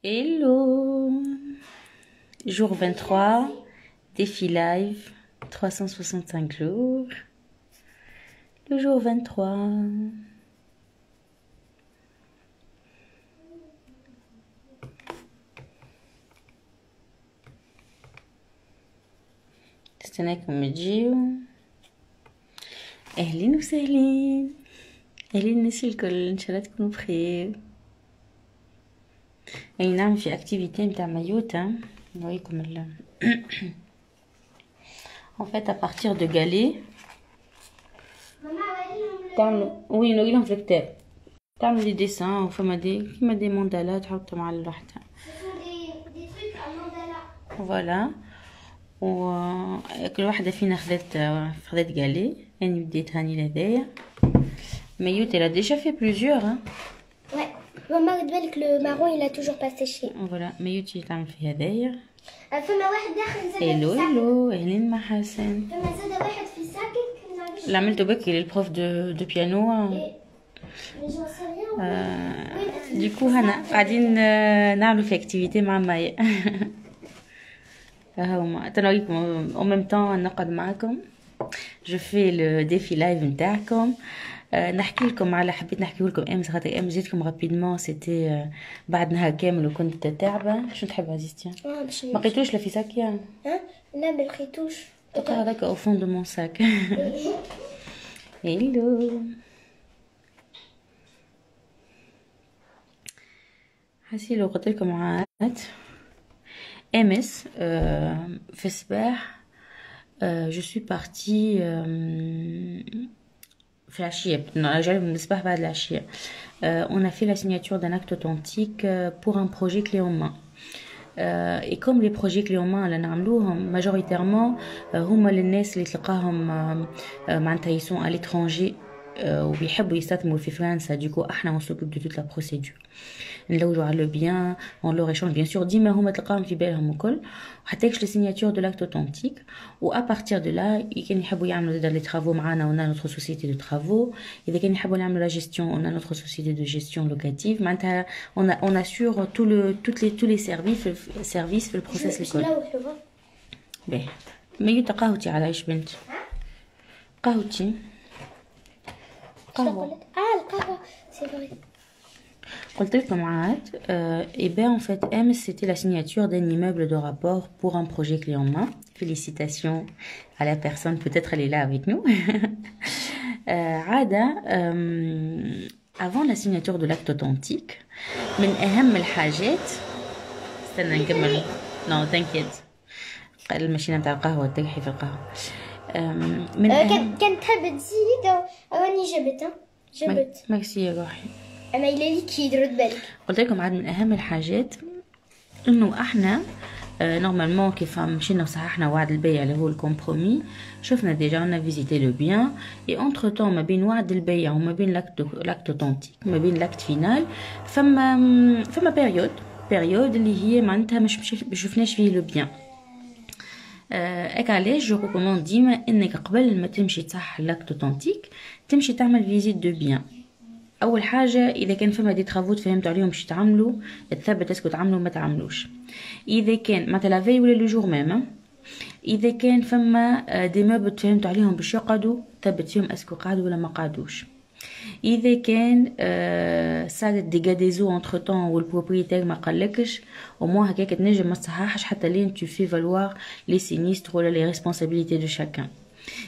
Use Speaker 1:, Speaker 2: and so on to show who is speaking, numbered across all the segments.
Speaker 1: Hello! Jour 23, défi live, 365 jours. Le jour 23. استناكم تجيو. أهلين وسهلين. أهلين الناس الكل، إن شاء الله تكونوا بخير. أي نعم، في أكتيفيتي متاع مايوتا نوريكم En fait, à partir de galets, oui, نوريلهم في الكتاب. تعمل دي ديسان وفما دي كيما دي ماندالا تحطهم على الوحدة. فوالا. وكل واحدة فينا خذت galets. يعني بديت هاني لهدايا. مايوتا elle a déjà fait plusieurs.
Speaker 2: Ouais. Maman, بالك le marron il a toujours pas séché.
Speaker 1: فوالا مايوتا تعمل في هدايا.
Speaker 2: فما واحد داخل زاد
Speaker 1: هلو هلو اهلين محاسن.
Speaker 2: فما زاد واحد في ساكك
Speaker 1: اللي عملته بكري للبروف دو بيانو. ديكو هنا قاعدين نعملوا في اكتيفيتي مع مايا. هاهما تنوريكم او ميم طون نقعد معاكم. جو في لو ديفي لايف نتاعكم. نحكي لكم على حبيت نحكي لكم امس خاطر امس جيتكم رابيدمون سيتي بعد نهار كامل وكنت تعبه. شنو تحب عزيزتي؟ ما لقيتوش لا في ساكيا؟
Speaker 2: لا ما لقيتوش.
Speaker 1: تلقى هذاك او فون دو مون ساك. هيلو حسي لو قلت لكم عاد امس في الصباح جو سوي بارتي في العشية. رجعنا من الصباح بعد العشية. on a fait la signature d'un acte authentique pour un projet clé en main. Et comme les projets clés en main اللي نعملوهم majoritairement هما للناس اللي تلقاهم معناتها ils sont à l'étranger وبيحبوا يستثمروا في فرنسا. دوكو احنا on s'occupe de toute la procédure. نلوجوا على بيان on leur échange bien sûr ديما هما تلقاهم في بالهم الكل وحتى يكش signature de l'acte authentique. و à partir de là كان يحبوا يعملوا les travaux معانا on a notre société de travaux. إذا كان يحبوا نعملوا la gestion on a notre société de gestion locative. معناتها on assure tous les services في البروسيس الكل. باهي ميوتا قهوتي على ايش بنت؟ قهوتي
Speaker 2: القهوة سي فري.
Speaker 1: قلت لكم عاد et ben en fait M c'était la signature d'un immeuble de rapport pour un projet clé en main. Félicitations à la personne, peut-être elle est là avec nous. عادة avant la signature de l'acte authentique من أهم الحاجات. استنى نكمل. non t'inquiète الماشينة متاع القهوة تقحي في القهوة. من
Speaker 2: كانت تحب تزيد اواني جبت
Speaker 1: ميرسي يا روحي.
Speaker 2: اما الى ليكيد رد بالك.
Speaker 1: قلت لكم عاد من اهم الحاجات انه احنا نورمالمون كيف مشينا وصححنا وعد البيع اللي هو الكومبرومي. شفنا ديجا انا فيزيتي لو بيان اي اونتر طون ما بين وعد البيع وما بين لاكت اوتنتيك ما بين لاكت فينال فما بيريود اللي هي معناتها مش شفناش فيه لو بيان. علاش جو ريكوموند ديما انك قبل ما تمشي تصحح لاكت اوتنتيك تمشي تعمل فيزيت دو بيان. اول حاجه اذا كان فما دي ترافو تفهمتوا عليهم باش تعملوا تثبت اسكو تعملوا ما تعملوش. اذا كان مثلا لافي ولا لو جور ميم اذا كان فما دي موبل تفهمتوا عليهم باش يقعدوا ثبت فيهم اسكو قعدوا ولا ما قعدوش. اذا كان صارت ديغاديزو انتر طون والبروبريتير ما قالكش او مو هكاك تنجم ما تصححش حتى لين تو في فالوار لي سينيستر ولا لي ريسبونسابيلتي دو شاكان.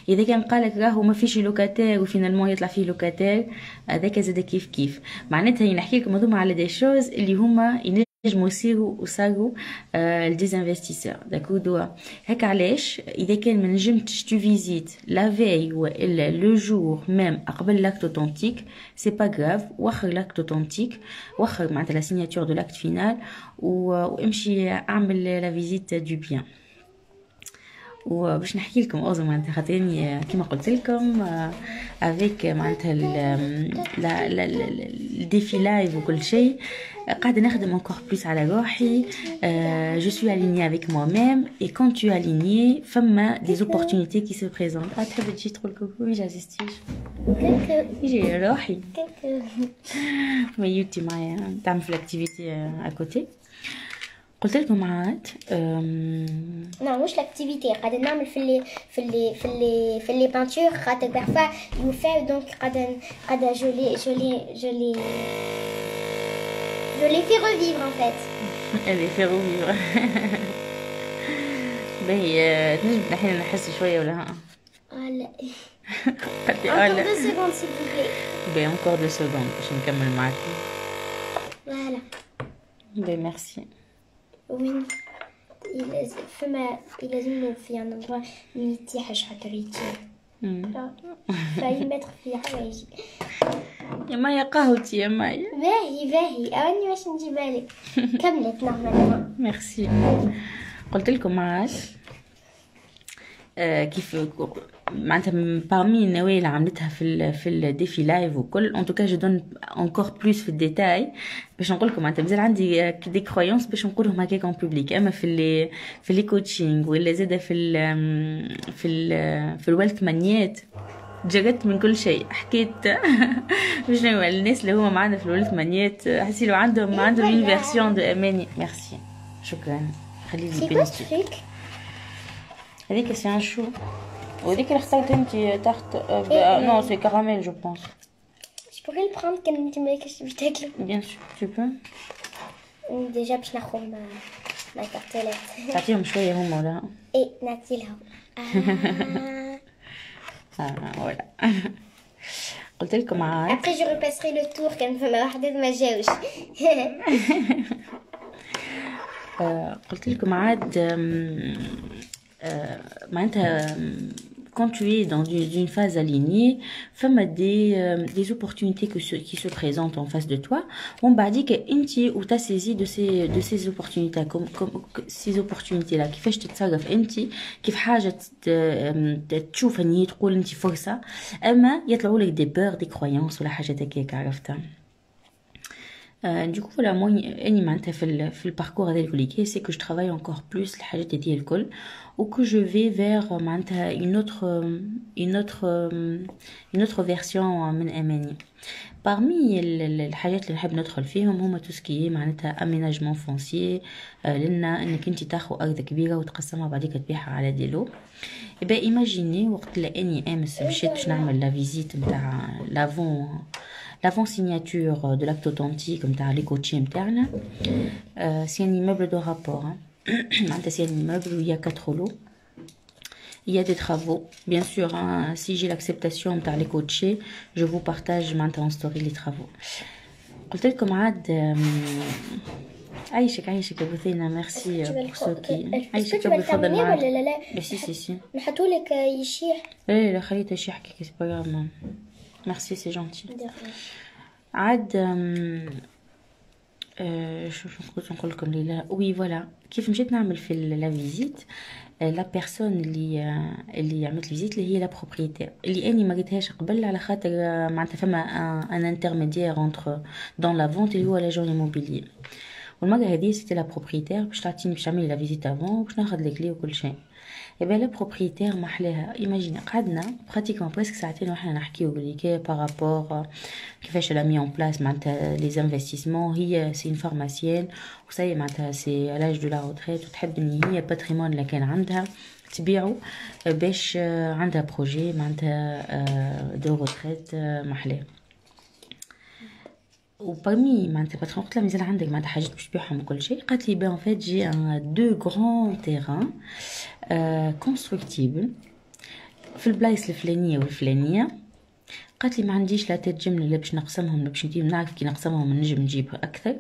Speaker 1: اذا كان قالك راهو ما فيش لوكاتير وفينالمون يطلع فيه لوكاتير هذاك زاد كيف معناتها نحكي لكم هذوما على دي شوز اللي هما ينجموا يصيروا وصاروا لديزانفستيسور. داكو دوا هكا علاش اذا كان ما نجمتش تو فيزيت لا في ولا لو جور ميم قبل لاكت اوتنتيك سي با غراف. وخر لاكت اوتنتيك وخر معناتها لا سيناتور دو لاكت فينال وامشي اعمل لا فيزيت دو بيان. وباش نحكي لكم اوزو معناتها خاطرني كيما قلت لكم افيك معناتها الديفي لايف وكل شيء قاعده نخدم encore plus على روحي. je suis alignée avec moi-même et quand tu es alignée فما des opportunités qui se présentent. تحب تجي تقول كوكو؟ ما جازستيش يجي روحي ميوتي معايا تعمل في الاكتيفيتي اكوتي. قلت لكم عاد
Speaker 2: non مش لاكتيفيتي قاعده نعمل في لي بانتور خاطر بارفا يوفا دونك قاعده je les fais revivre en fait.
Speaker 1: Elle les fait revivre. باهي تنجم نحن نحس شويه ولا ها؟
Speaker 2: لا
Speaker 1: encore
Speaker 2: 2 secondes s'il vous plaît.
Speaker 1: باهي encore 2 secondes باش نكمل معاك.
Speaker 2: Voilà.
Speaker 1: باهي ميرسي.
Speaker 2: وين يلازمنا في un endroit ما يتيحش خاطر يطير. فاي متر في حوايجي.
Speaker 1: يا مايا قهوتي يا مايا.
Speaker 2: باهي أواني باش نجيبها لك. كملت نورمالمون.
Speaker 1: ميرسي. قلت لكم عاد كيف معناتها parmi النوايا اللي عملتها في الديفي لايف وكل ان توكا جو دون انكور بلوس في الديتاي باش نقول لكم معناتها مازال عندي دي كرويونس باش نقولهم هكاك اون بوبليك. اما في لي كوتشينغ ولا زاده في الويلث مانيات جربت من كل شيء. حكيت باش نقول الناس اللي هما معنا في الويلث مانيات حسي لو عندهم اون فيرسيون دو اماني. ميرسي شكرا. خلي لي بنتي هذيك سي ان شو وهذيك اللي اخترت انت تحت نو سي كراميل جو بونس.
Speaker 2: Je pourrais le prendre كان انت مالكش باش تاكلو.
Speaker 1: Bien sûr, tu peux.
Speaker 2: ديجا باش ناخذ ما كارتيلات.
Speaker 1: تعطيهم شويه هما ولا؟
Speaker 2: ايه نعطيلهم.
Speaker 1: ولا قلت لكم عاد
Speaker 2: après je repasserai le tour كان فما واحدة ما جاوش.
Speaker 1: قلت لكم عاد معناتها quand tu es dans une phase alignée, femme des opportunités qui se présentent en face de toi. On va dire que inti ou t'as saisi de ces opportunités comme ces opportunités là كيفاش تتصرف انت كيف حاجه تشوف اني تقول انت فرصه اما يطلعوا لك دي بور دي كرويونس ولا حاجه هكاك عرفتها. Du coup voilà moi اني معناتها في الباركور هذا الكوليكي c'est que je travaille encore plus الحاجات دي الكل ou que je vais vers معناتها une autre version من اماني. parmi الحاجات اللي نحب ندخل فيهم هما توسكي معناتها اميناجمون فونسيي لنا انك انت تاخذ ارض كبيره وتقسمها بعديك تبيعها على ديلو. يبقى ايماجيني وقت اللي اني امس مشيت باش نعمل لا فيزيت نتاع l'avant signature de l'acte authentique نتاع لي كوتشي نتاعنا. c'est un immeuble de rapport معناتها c'est un immeuble où il y a 4 lots. Il y a des travaux bien sûr si j'ai l'acceptation نتاع لي كوتشي je vous partage معناتها en story les travaux. قلت لكم عاد عايشك يا بثينة ميرسي بور سوكي عايشك بفضل معاك.
Speaker 2: ولا لا
Speaker 1: بس سي
Speaker 2: نحطولك يشيح.
Speaker 1: ايه لا خليته يشيح كي سي با غراف. ميرسي سي جونتي. عاد شو نقول لكم ليلى وي فوالا كيف مشيت نعمل في لا فيزيت لا بيرسون اللي عملت الفيزيت اللي هي لا بروبريتير اللي اني ما قلتهاش قبل على خاطر معناتها فما ان انترميديير اونتر دون لا فونت اللي هو لاجون ايموبيليير. والمره هذه سيتي لا بروبريتير باش تعطيني باش تعملي لا فيزيت افون باش ناخذ لي كلي وكل شيء. اي لا بروبريتير ما احلاها. ايماجيني قعدنا براتيكمون بريسك ساعتين وحنا نحكيو بليكي بارابور كيفاش لا مي اون بلاس معناتها لي انفستيسمون. هي سي اون فارماسيين وساي معناتها سي لاج دو لا روتريت وتحب ان هي باتريمون اللي كان عندها تبيعو باش عندها بروجي معناتها دو روتريت محلاه. وبارمي معناتها باترون قلت لها مازال عندك معناتها حاجات باش تبيعهم وكل شيء. قالت لي بان فيت جي ان 2 غران تيران كونستركتيبل في البلايص الفلانيه والفلانيه. قالت لي ما عنديش لا تيت جمله لا باش نقسمهم لا باش نعرف كي نقسمهم نجم نجيب اكثر.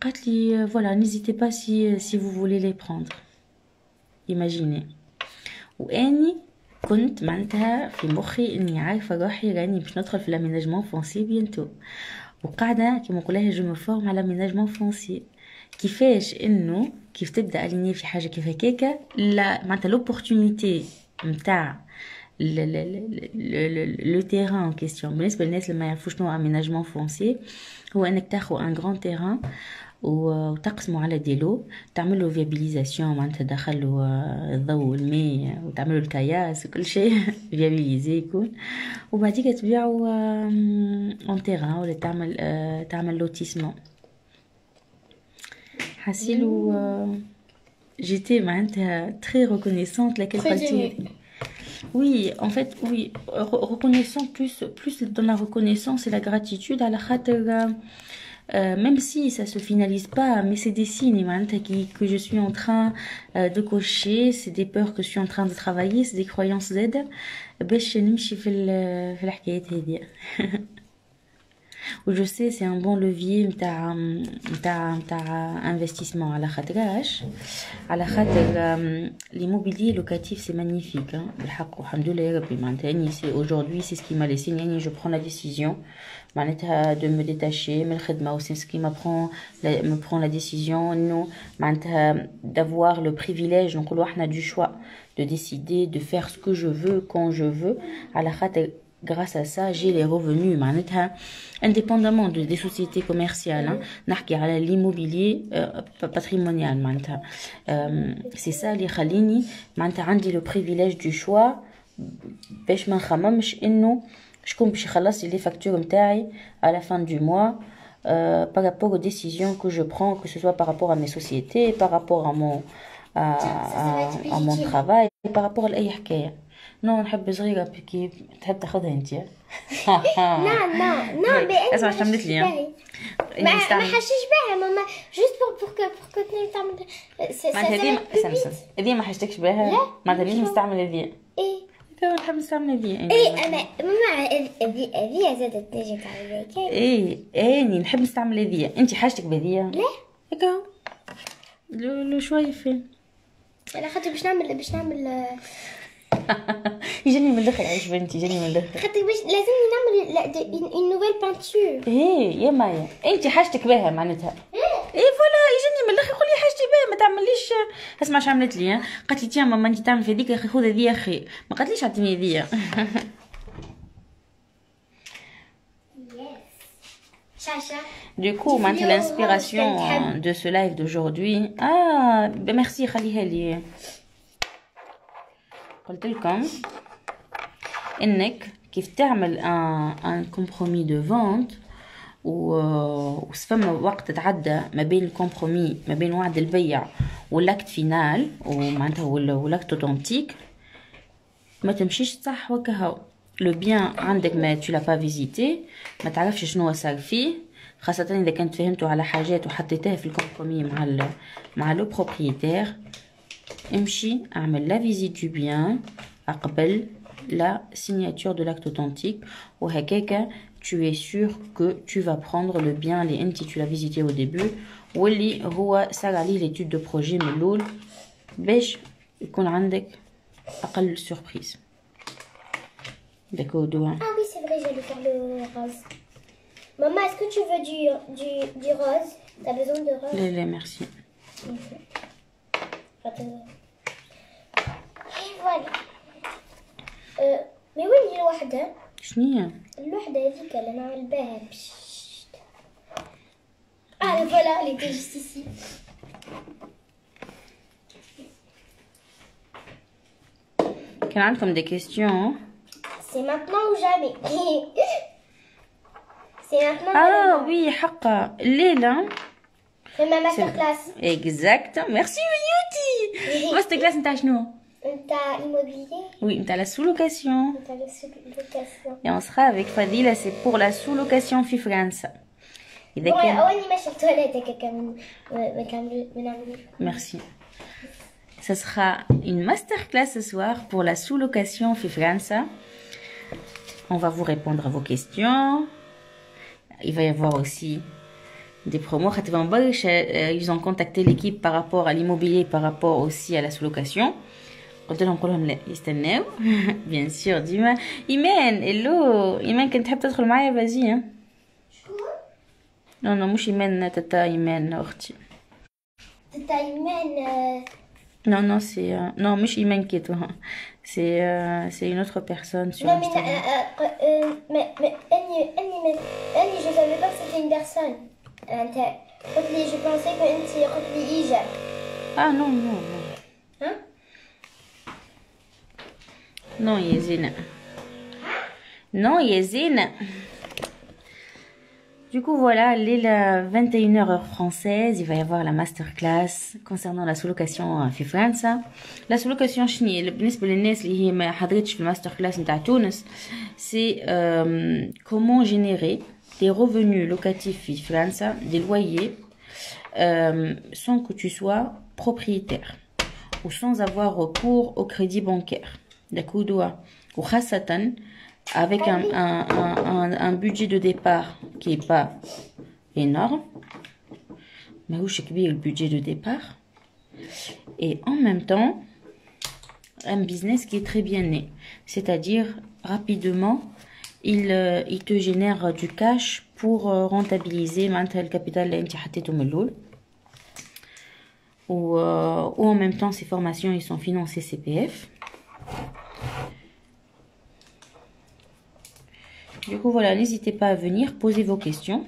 Speaker 1: قالت لي فوالا نيزيتي با سي فو فولي لي بروندر. ايماجيني واني كنت معناتها في مخي اني عارفه روحي راني باش ندخل في لاميناجمون فونسي بيانتو وقاعده كيما نقولها جو مو فورم على لاميناجمون فونسي. كيفاش انه كيف تبدا اليني في حاجه كيف هكاكا لا معناتها لوبورتونيتي نتاع لو تيران ان كيستيون بالنسبه للناس اللي ما يعرفوش شنو اميناجمون فونسي هو انك تاخذ ان غران تيران وتقسموا على ديلو تعملوا فيابيليزاسيون معناتها تدخلوا الضوء والماء وتعملوا الكياس وكل شيء فيابيليزي يكون وبعديك تبيعوا اون تيران ولا تعمل لوتيسمون حسيلو j'étais معناتها très reconnaissante laquelle partie. Oui, en fait, oui, reconnaissant plus dans la reconnaissance et la gratitude à la khater, même si ça se finalise pas, mais c'est des signes que je suis en train de cocher, c'est des peurs que je suis en train de travailler, c'est des croyances Z, باش نمشي في الحكايات هذه. و je sais c'est un bon levier نتاع investissement على خاطر l'immobilier locatif c'est magnifique بالحق والحمد لله يا ربي معناتها يعني c'est aujourd'hui c'est ce qui m'a laissé يعني je prends la décision معناتها de me détacher من الخدمة و c'est ce qui me prend la décision انه معناتها d'avoir le privilège نقولوا احنا du choix de décider de faire ce que je veux quand je veux على خاطر grâce à ça j'ai les revenus معناتها indépendamment des sociétés commerciales نحكي على l'immobilier patrimonial معناتها c'est ça اللي يخليني معناتها عندي le privilège du choix باش ما نخممش انه شكون باش يخلص لي فاكتور نتاعي à la fin du mois par rapport aux décisions que je prends que ce soit par rapport à mes sociétés par rapport à mon travail par rapport لأي حكاية. نو نحب صغيرة بكي تحب تاخذها انت.
Speaker 2: لا
Speaker 1: اسمع شو عملت لي
Speaker 2: ما حشيش بها ماما جوست بور كو تعمل
Speaker 1: هذه ما حشتكش بها معناتها لازم نستعمل هذه
Speaker 2: ايه
Speaker 1: تو نحب نستعمل هذه
Speaker 2: ايه انا ماما هذه زادت تجيك على ذاك
Speaker 1: ايه اني نحب نستعمل هذه انت حاجتك بهذه
Speaker 2: لا
Speaker 1: هكا لو شوي فين
Speaker 2: انا خاطر باش نعمل
Speaker 1: يجيني من الاخر عيش بنتي يجيني من الاخر
Speaker 2: خاطر باش لازمني نعمل اون نوفيل بانتور
Speaker 1: ايه يا مايا انت حاجتك بها معناتها ايه فوالا يجيني من الاخر يقول لي حاجتي بها ما تعمليش اسمع شو عملت لي قالت لي تيا ماما انت تعمل في هذيك يا اخي خذ هذه يا اخي ما قالتليش عطيني هذه Du coup, maintenant l'inspiration de ce live d'aujourd'hui. Ah, ben merci خليها لي. قلت لكم انك كيف تعمل ان كومبرومي دو فونت وفما وقت تعدى ما بين الكومبرومي ما بين وعد البيع والاكت فينال ومعناتها والاكت اوتنتيك ما تمشيش صح وكهو لو بيان عندك ما tu l'as pas visité ما تعرفش شنو صار فيه خاصة اذا كنت فهمتوا على حاجات وحطيتها في الكومبرومي مع لو بروبريتير امشي اعمل لا فيزيت دو بيان قبل la signature de l'acte authentique وهكاكا tu es sûr que tu vas prendre le bien اللي انت tu l'as visité au début واللي هو صار عليه l'étude de projet من الاول باش يكون عندك اقل surprise. D'accord, Doua.
Speaker 2: Ah oui, c'est vrai, j'allais faire le rose. Maman, est-ce que tu veux du rose? T'as besoin de rose?
Speaker 1: Lélé, merci.
Speaker 2: Et voilà. Mais وين هي الوحدة؟
Speaker 1: شنية؟
Speaker 2: الوحدة هذيك اللي نعمل بها Ah voilà, elle était juste ici.
Speaker 1: كان عندكم des questions?
Speaker 2: C'est maintenant ou jamais. C'est maintenant.
Speaker 1: Ah oui, حقا الليلة.
Speaker 2: C'est ma masterclass.
Speaker 1: Exact. Merci Youti. Masterclass نتاع شنو؟
Speaker 2: نتاع immobilier.
Speaker 1: Oui, نتاع la sous-location.
Speaker 2: نتاع la sous-location.
Speaker 1: Et on sera avec Fadila, c'est pour la sous-location في فرنسا.
Speaker 2: إذا كان. أولي ماشي التواليت كم
Speaker 1: Merci. Ce sera une masterclass ce soir pour la sous-location في فرنسا. On va vous répondre à vos questions. Il va y avoir aussi des promos. Ils ont contacté l'équipe par rapport à l'immobilier, par rapport aussi à la sous-location. Bien sûr, Dima. Imen, hello. Imen, كنت تحب تدخل معايا vas-y. Non, non, مش إيمان تتا إيمان أختي. Non, non, c'est... non, mais je m'inquiète. C'est une autre personne sur Instagram.
Speaker 2: Mais je savais pas que c'était une personne. Je pensais que c'était Ija.
Speaker 1: Ah non, non, non.
Speaker 2: Hein?
Speaker 1: Non, Yezina. Non, Yezina. Du coup, voilà, les 21h heure française, il va y avoir la masterclass concernant la sous-location في فرنسا. La sous-location شنو بالنسبة للناس اللي هي ما حضرتش في الماستر نتاع تونس, c'est comment générer des revenus locatifs في فرنسا, des loyers sans que tu sois propriétaire ou sans avoir recours au crédit bancaire. D'accord, ou خاصة avec un budget de départ qui est pas énorme, mais où je le budget de départ, et en même temps un business qui est très bien né, c'est-à-dire rapidement il te génère du cash pour rentabiliser le capital ou en même temps ces formations ils sont financées CPF. Du coup, voilà, n'hésitez pas à venir, posez vos questions.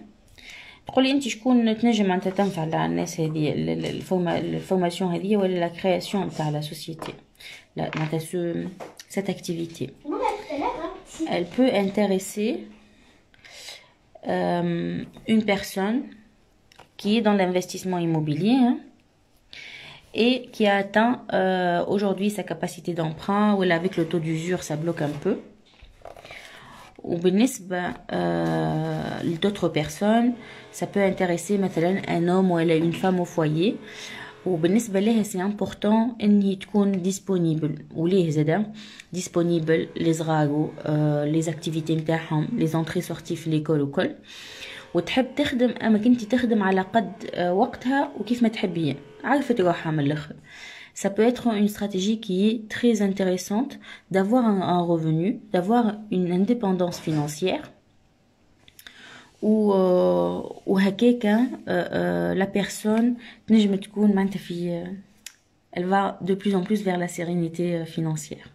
Speaker 1: تقولي انت شكون تنجم معناتها تنفع الناس هذه الفورماسيون هذه ولا la création تاع la société, cette activité. Elle peut intéresser une personne qui est dans l'investissement immobilier, hein, et qui a atteint aujourd'hui sa capacité d'emprunt, ou avec le taux d'usure ça bloque un peu. Ou d'autres personnes, ça peut intéresser مثلا un homme ou une femme au foyer. وبالنسبة لها c'est important انه تكون disponible وليه زادا disponible les صغارو les activités نتاعهم les entrées sorties في l'école وكل, وتحب تخدم اما كنتي تخدم على قد وقتها وكيف ما تحبي, عارفة روحها من الاخر. Ça peut être une stratégie qui est très intéressante d'avoir un revenu, d'avoir une indépendance financière ou la personne elle va de plus en plus vers la sérénité financière.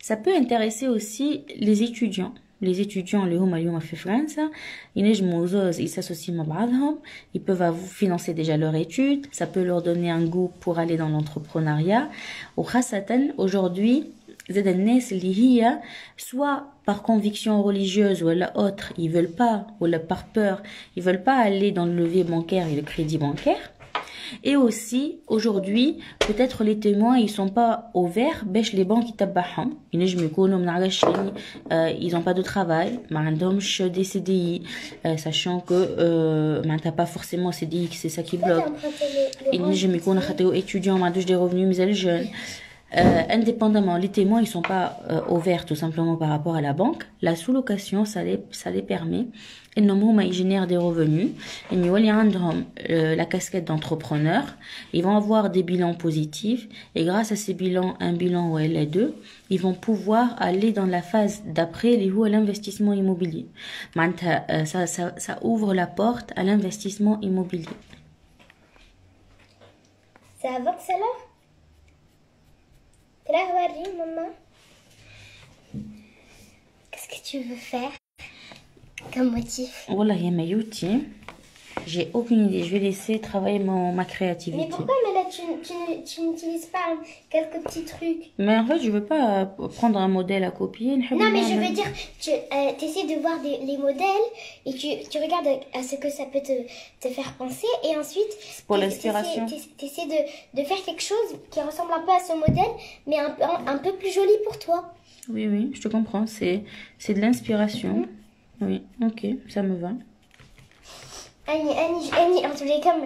Speaker 1: Ça peut intéresser aussi les étudiants. Les étudiants اللي هما اليوم في فرنسا ينجموا زوز يساسوسيو مع بعضهم, ils peuvent vous financer déjà leur étude, ça peut leur donner un goût pour aller dans l'entrepreneuriat. وخاصة aujourd'hui زاد الناس اللي هي soit par conviction religieuse ou autre, ils veulent pas, ou par peur, ils veulent pas aller dans le levier bancaire et le crédit bancaire. Et aussi, aujourd'hui, peut-être les témoins, ils sont pas au vert, bêche les banques qui tabaxent. Ils ont pas de travail, des CDI, sachant que t'as pas forcément CDI, c'est ça qui bloque. Ils étudiants, des revenus, mais elles jeunes. Indépendamment, les témoins, ils sont pas au vert tout simplement par rapport à la banque. La sous-location, ça les permet. Ils génèrent des revenus. La casquette d'entrepreneur. Ils vont avoir des bilans positifs. Et grâce à ces bilans, un bilan ou LA2, ils vont pouvoir aller dans la phase d'après l'investissement immobilier. Ça ouvre la porte à l'investissement immobilier.
Speaker 2: Ça avance alors? Maman, qu'est-ce que tu veux faire comme motif?
Speaker 1: Voilà, il y a Mayouti. J'ai aucune idée. Je vais laisser travailler ma créativité.
Speaker 2: Mais pourquoi là tu n'utilises pas quelques petits trucs?
Speaker 1: Mais en fait, je veux pas prendre un modèle à copier.
Speaker 2: Non, mais je veux dire, tu essaies de voir les modèles et tu regardes à ce que ça peut te faire penser, et ensuite
Speaker 1: pour l'inspiration.
Speaker 2: Tu essaies de faire quelque chose qui ressemble un peu à ce modèle, mais un peu plus joli pour toi.
Speaker 1: Oui, oui, je te comprends. C'est de l'inspiration. Oui, ok, ça me va.
Speaker 2: Annie, en tous les cas,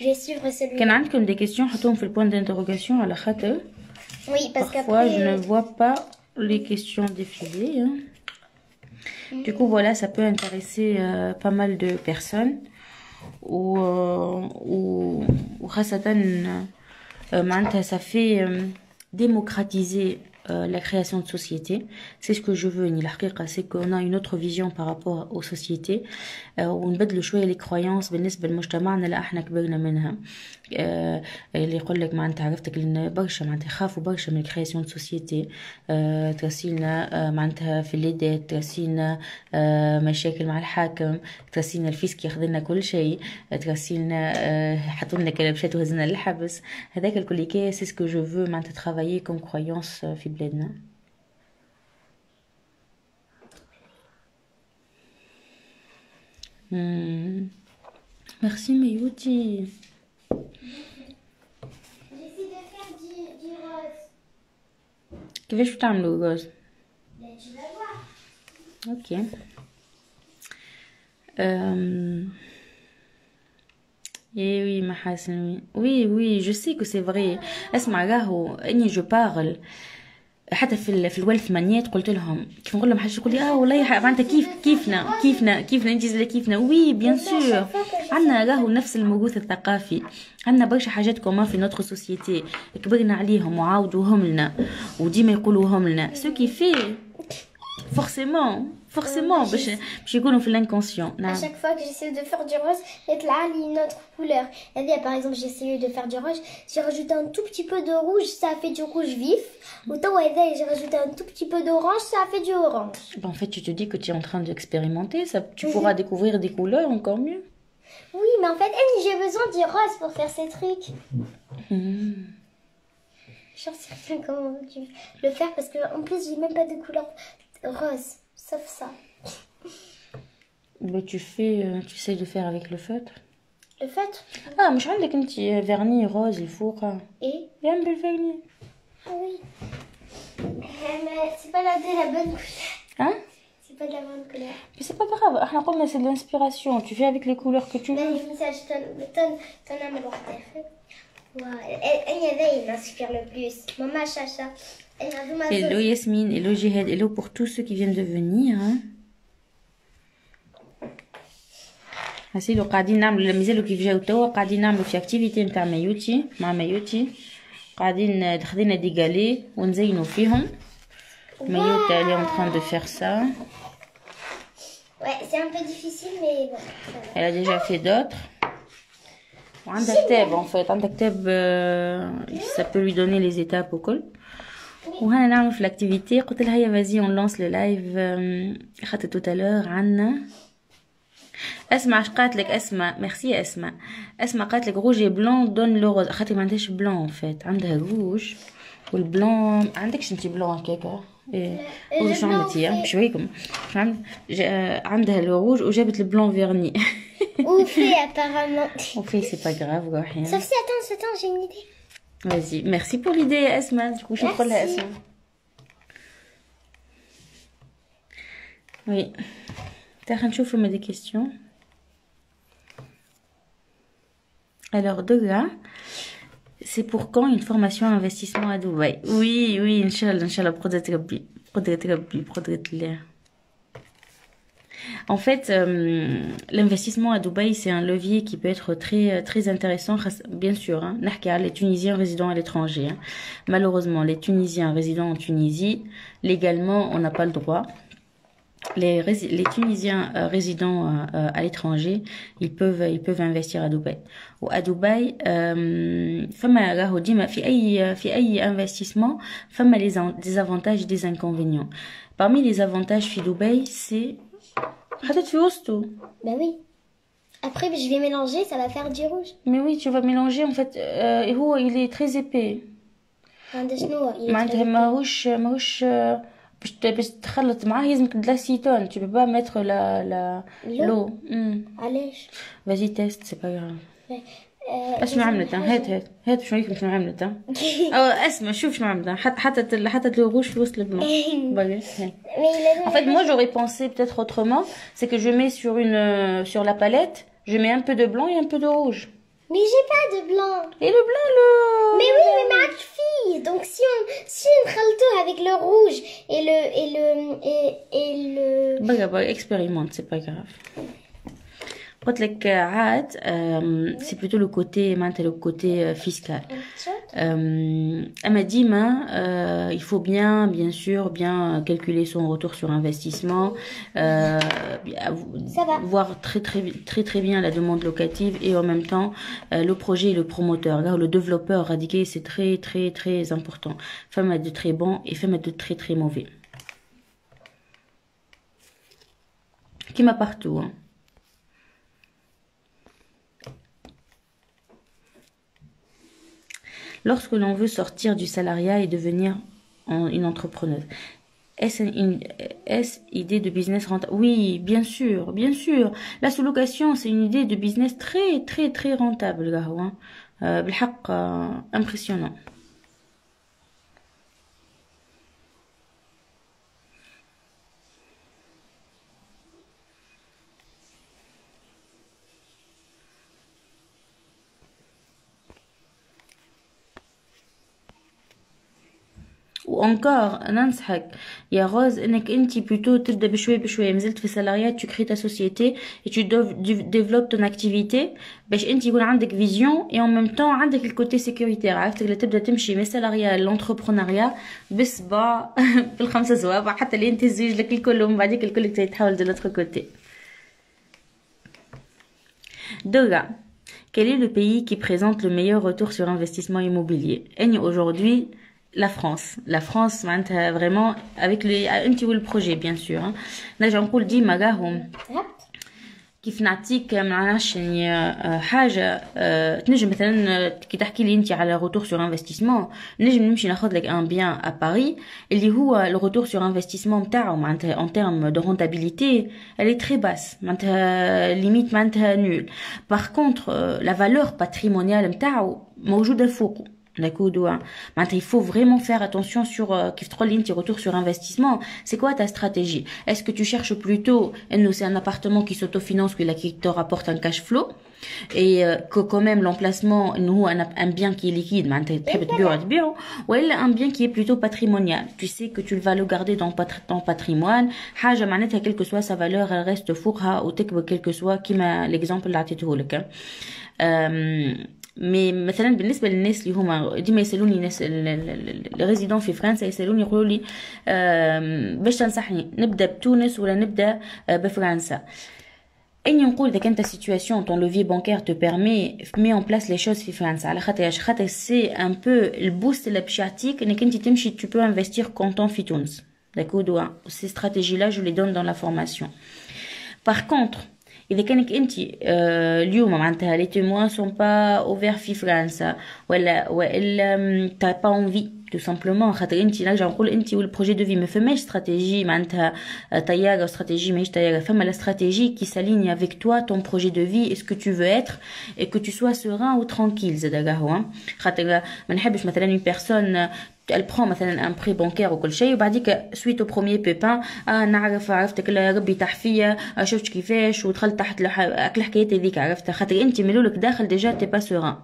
Speaker 2: je vais suivre celui-là.
Speaker 1: كان عندكم des questions حطوهم في البوint d'interrogation على خاطر
Speaker 2: Oui, parce
Speaker 1: parfois
Speaker 2: qu'après
Speaker 1: je ne vois pas les questions défiler. Hein. Du coup, voilà, ça peut intéresser pas mal de personnes ou خاصة معناتها ça fait démocratiser la création de société. C'est ce que je veux. C'est qu'on a une autre vision par rapport aux sociétés. ونبدلوا شوية les croyances بالنسبة لمجتمعنا اللي احنا كبرنا منها. اللي يقول لك معناتها عرفتك لان برشا معناتها يخافوا برشا من الكرياسيون دو سوسيتي. ترسيلنا معناتها في الليدات، ترسيلنا مشاكل مع الحاكم، ترسيلنا الفيسك ياخذلنا كل شيء، ترسيلنا حطوا لنا كلبشات وهزنا للحبس. هذاك الكل كي سي سكو جو فو معناتها ترافايي كوم كرويونس في بلادنا. Merci Meyouti.
Speaker 2: J'essaie de faire du rose.
Speaker 1: كيفاش تعملوا رز؟
Speaker 2: Ben, tu vas voir.
Speaker 1: Ok. Eh oui, Mahassan, oui, oui, je sais que c'est vrai. اسمع راهو اني جو بارل حتى في الوالف مانيات قلت لهم كيف نقول لهم حاجه يقول لي والله معناتها كيفنا انت زي كيفنا. وي بيان سور عندنا راهو نفس الموروث الثقافي، عندنا برشا حاجات كومان في نوتر سوسيتي كبرنا عليهم وعاودوهم لنا وديما يقولوهم لنا سو كي في forcément باش يكونوا في l'inconscient.
Speaker 2: À chaque fois que j'essaie de faire du rose, il y a une autre couleur. Par exemple, j'ai essayé de faire du rose, j'ai rajouté un tout petit peu de rouge, ça a fait du rouge vif. Ou j'ai rajouté un tout petit peu d'orange, ça a fait du orange.
Speaker 1: En fait, tu te dis que tu es en train d'expérimenter, ça, tu pourras découvrir des couleurs encore mieux.
Speaker 2: Oui, mais en fait, j'ai besoin du rose pour faire ces trucs. J'en sais rien comment tu le faire parce que en plus, j'ai même pas de couleur rose, sauf ça.
Speaker 1: Mais tu essaies de faire avec le feutre.
Speaker 2: Le feutre?
Speaker 1: Ah, مش عندك انت vernis rose الفوق؟
Speaker 2: Et?
Speaker 1: يعمل بالvernis.
Speaker 2: Ah oui. Mais c'est pas la bonne couleur.
Speaker 1: Hein?
Speaker 2: C'est pas de la bonne couleur.
Speaker 1: Mais c'est pas grave, احنا قلنا c'est de l'inspiration, tu fais avec les couleurs que tu veux.
Speaker 2: Elle m'inspire le plus. Maman Chacha.
Speaker 1: Hello Yasmine, hello Jihad, hello pour tous ceux qui viennent de venir. هسيلو قاعدين نعملوا مازالوا كيف جاو توا قاعدين نعملوا في اكتيفيتي نتاع مايوتي مع مايوتي، قاعدين خدينا دي غالي ونزينوا فيهم. مايوتي elle est en train de faire ça.
Speaker 2: Ouais, c'est un peu difficile mais bon.
Speaker 1: Elle a déjà fait d'autres. وعندها كتاب en fait، عندها كتاب ça peut lui donner les étapes وكل. وهنا نعمل في الاكتيفيتي قلت لها هيا فازي اون لونس لو لايف. خاطر توتالور عندنا اسمع اش قالت لك اسمع. ميرسي يا اسمع قالت لك روج بلون دون لو روز خاطر ما عندهاش بلون ان فيت، عندها روج والبلون. عندكش انت بلون هكاكا؟ ايه روج عندتي بشويكم عندها لو روج وجابت البلون فيرني.
Speaker 2: Oufé apparemment.
Speaker 1: Oufé c'est pas grave روحي.
Speaker 2: Sauf si attends j'ai une idée.
Speaker 1: Vas-y, merci pour l'idée Asma. Du coup je prends la Asma. Oui. T'as نشوف لهم des questions. Alors de là, c'est pour quand une formation investissement à Dubaï? Oui, Inch'Allah, بقدرة الله. En fait, l'investissement à Dubaï, c'est un levier qui peut être très intéressant. Bien sûr, hein, les Tunisiens résidant à l'étranger. Hein. Malheureusement, les Tunisiens résidant en Tunisie, légalement, on n'a pas le droit. Les Tunisiens résidant à l'étranger, ils peuvent investir à Dubaï. Ou à Dubaï, في أي investissement, des avantages et des inconvénients. Parmi les avantages في Dubaï, c'est
Speaker 2: Ben oui. Après, je vais mélanger, ça va faire du rouge.
Speaker 1: Mais oui, tu vas mélanger en fait. Il est très épais. ماهوش باش تخلط معاه يلزمك de l'acétone. Tu peux pas mettre l'eau.
Speaker 2: علاش؟
Speaker 1: Vas-y teste, c'est pas grave. اسمع عملت هات باش نوريكم شنو عملت. اسمع شوف شنو عملت. حطت لو روج في وسط البلون. En fait, moi j'aurais pensé peut-être autrement, c'est que je mets sur la palette, je mets un peu de blanc et un peu de rouge.
Speaker 2: Mais j'ai pas de blanc.
Speaker 1: Et le blanc
Speaker 2: Mais oui, mais ma fille. Donc si on خلطه avec le rouge et le
Speaker 1: Bah, expérimente, c'est pas grave. قلت لك عاد c'est plutôt le côté fiscal. أما ديما il faut bien sûr bien calculer son retour sur investissement, voir très bien la demande locative et en même temps le projet et le promoteur. Là, le développeur radiqué, c'est très important. Femme de très bon et femme de très mauvais. Qui m'a partout. Hein. Lorsque l'on veut sortir du salariat et devenir une entrepreneuse, est-ce idée de business rentable? Oui, bien sûr. La sous-location, c'est une idée de business très rentable. بالحق impressionnant. Ou encore ننصحك يا غوز انك انت plutôt تبدا بشوي مازلت في السالاريات tu crées ta société et tu développes ton activité باش انت يكون عندك فيزيون et en même temps عندك الكوتي سيكوريتير. عرفتك اللي تبدا تمشي من السالاريا للانتربرونيا بصبع بالخمسه صوابع حتى اللي انت تزوج لك الكل ومن بعديك الكل تحاول de l'autre côté. Doga, quel est le pays qui présente le meilleur retour sur investissement immobilier? Et aujourd'hui la France vraiment avec le projet bien sûr. نرجع نقول ديما راهم كيف نعطيك معناش يعني حاجه تنجم مثلا كي تحكي لي انت على روتور سور انفستيسمون نجم نمشي ناخذ لك ان بيان ا باريس اللي هو الروتور سور انفستيسمون نتاعو معناتها ان تيرم دو رونتابيليتي elle est très basse معناتها ليميت معناتها نول. باغ كونطخ لا فالور باتريمونيال نتاعو موجوده فوقه. D'accord, il faut vraiment faire attention sur tes retours sur investissement. C'est quoi ta stratégie? Est-ce que tu cherches plutôt c'est un appartement qui s'autofinance qui te rapporte un cash flow et que quand même l'emplacement nous un bien qui est liquide, ou un bien qui est plutôt patrimonial. Tu sais que tu vas le garder dans ton patrimoine. Quelle que soit sa valeur, elle reste fourra ou quel que soit qui m'a l'exemple là مي مثلا بالنسبه للناس اللي هما ديما يسالوني الناس الريزيدون في فرنسا يسالوني يقولوا لي باش تنصحني نبدا بتونس ولا نبدا بفرنسا. اني نقول اذا كانت السيتوياسيون طون لوفي بانكير تو بيرمي مي اون بلاس لي شوز في فرنسا على خاطر سي ان بو البوست اللي باش يعطيك انك انت تمشي تو بو انفستير كونتون في تونس. داكو سي استراتيجي لا جو لي دون دون لا فورماسيون. باغ كونطخ إذا كانك أنت اليوم معناتها لي témoins sont pas ouverts في فرنسا ولا t'as pas envie tout simplement خاطر انت نرجع نقول انت والبروجي دو في ما فماش استراتيجي معناتها طياره استراتيجي ماهيش طياره فما لا استراتيجي qui s'aligne avec toi ton projet de vie et ce que tu veux être et que tu sois serein ou tranquille زاد راهو خاطر ما نحبش مثلا une personne elle prend مثلا un prêt bancaire وكل شيء وبعديك suite au premier pépin عرفتك ربي تحفيه شفت كيفاش ودخلت تحت الحكايات هذيك عرفتها خاطر انت ملولك داخل déjà t'es pas serein.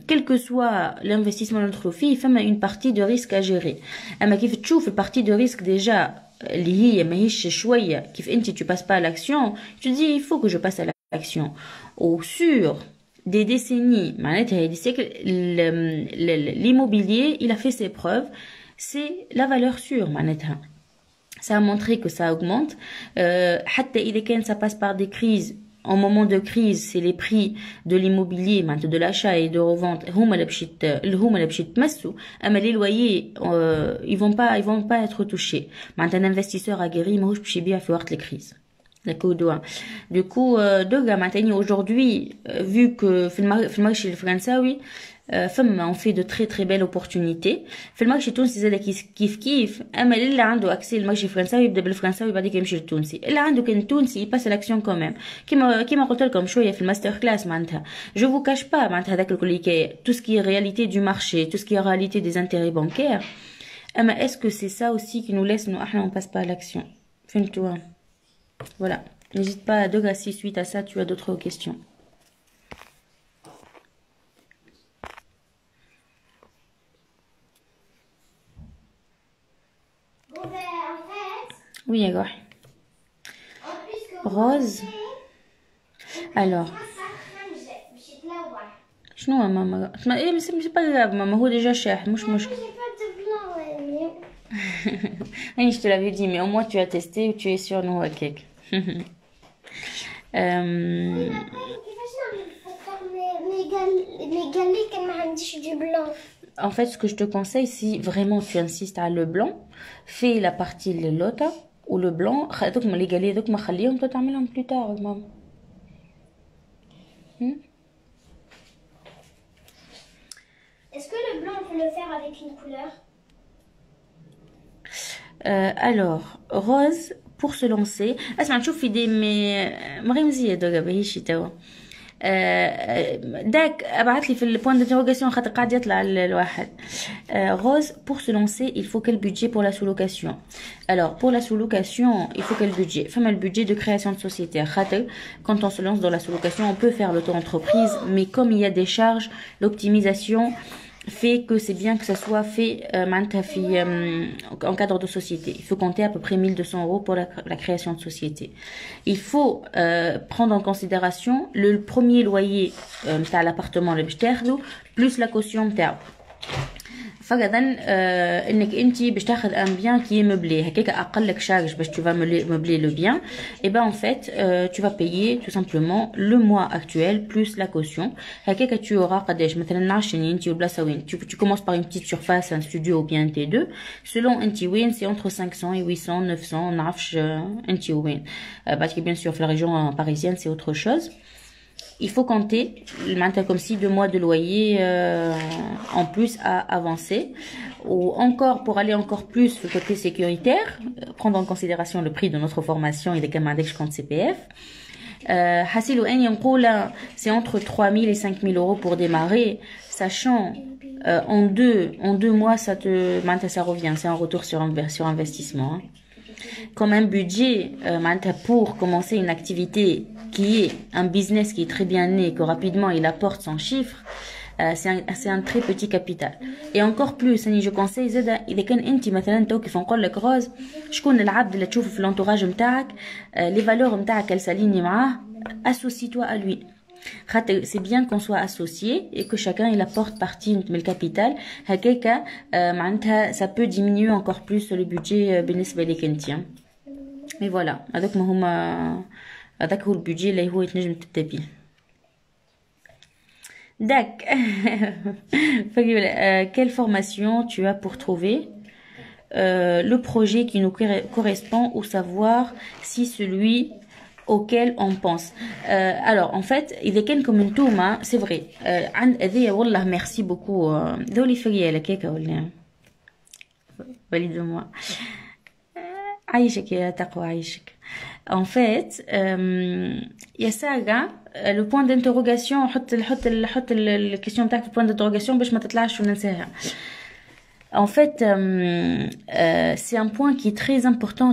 Speaker 1: Quel que soit l'investissement اللي ندخلو فيه فما une partie de risque à gérer. اما كيف تشوف البارتي دو ريسك déjà اللي هي ماهيش شويه كيف انت tu passes pas à l'action tu dis il faut que je passe à l'action ou sur des décennies معناتها des siècles l'immobilier il a fait ses preuves c'est la valeur sûre معناتها ça a montré que ça augmente حتى إذا كان ça passe par des crises. En moment de crise, c'est les prix de l'immobilier, de l'achat et de revente. Mais les loyers, ils vont pas être touchés. Maintenant, un investisseur aguerri, il ne bien faire les crises. Du coup, aujourd'hui, vu que le marché français, on fait de très belles opportunités. في المارشي التونسي زاد كيف اما اللي عنده اكسي المارشي الفرنساوي يبدا بالفرنساوي بعد كده يمشي للتونسي. اللي عنده كان تونسي يباس لاكسيون كوميم كيما قلت لكم شويه في الماستر كلاس معناتها جو فو كاش با معناتها هذاك الكل tout ce qui est réalité du marché tout ce qui est réalité des intérêts bancaires. اما est-ce que c'est ça aussi qui nous laisse nous احنا on passe pas à l'action. فهمتوا voilà. N'hésite pas à Doga si suite à ça tu as d'autres questions. Oui, d'accord. Rose. Alors. شنو ماما ما ايه مش با غراب ماما هو ديجا شاح مش مشكل. Oui, je te l'avais dit, mais au moins tu as testé ou tu es sûr non ok. En fait, ce que je te conseille, si vraiment tu insistes à le blanc, fais la partie le lota ou le blanc. Donc les galets, donc ma khaliyom, toi t'amènes plus tard, maman.
Speaker 2: Est-ce que le blanc on peut le faire avec une couleur?
Speaker 1: Alors, rose, pour se lancer. اسمع نشوف في دي مريم زياد باهيش توا. داك ابعث لي في البوان d'interrogation خاطر قاعد يطلع الواحد. Rose, pour se lancer, il faut quel budget pour la sous-location? Alors, pour la sous-location, il faut quel budget? Enfin, le budget de création de société. Quand on se lance dans la sous-location, on peut faire l'auto-entreprise, mais comme il y a des charges, l'optimisation fait que c'est bien que ça soit fait en cadre de société. Il faut compter à peu près 1200 € pour la création de société. Il faut prendre en considération le premier loyer de l'appartement plus la caution. فغدا انك انت باش تاخذ ان بيان كي مeublé هكاك اقل لك شارج باش tu vas meubler le bien et ben en fait tu vas payer tout simplement le mois actuel plus la caution هكاك tu auras قداش مثلا 10 انت والبلاصه وين tu commences par une petite surface un studio ou bien T2 selon انت وين c'est entre 500 et 800 900 نعرفش انت وين parce que bien sûr في la région parisienne c'est autre chose. Il faut compter comme si 2 mois de loyer en plus à avancer ou encore pour aller encore plus le côté sécuritaire prendre en considération le prix de notre formation et des camarades je compte CPF. C'est entre 3000 et 5000 € pour démarrer sachant en deux mois ça revient c'est un retour sur investissement hein. Comme un budget pour commencer une activité qui est un business qui est très bien né, que rapidement il apporte son chiffre, c'est un très petit capital. Et encore plus, je conseille إذا كان أنت مثلا تو كيف نقول لك روز شكون العبد اللي تشوفه في l'entourage نتاعك les valeurs نتاعك elle s'aligne معاه associe-toi à lui. C'est bien qu'on soit associé et que chacun il apporte partie de le capital. Ça peut diminuer encore plus le budget بالنسبة لك انت. Mais voilà, هذاك ما هما هذاك هو البودجي اللي هو يتنجم تبدأ داك. Quelle formation tu as pour trouver le projet qui nous correspond ou savoir si celui auquel on pense. Alors en fait إذا كان كومنتوما c'est vrai عند هذيا والله merci beaucoup ذولي فريا لكيكا ولا valide moi عايشك يا تقوى عايشك. En fait يا سارة le point d'interrogation حط الكيستيون نتاعك في point d'interrogation باش ما تطلعش وننساها. En fait, c'est un point qui est très important.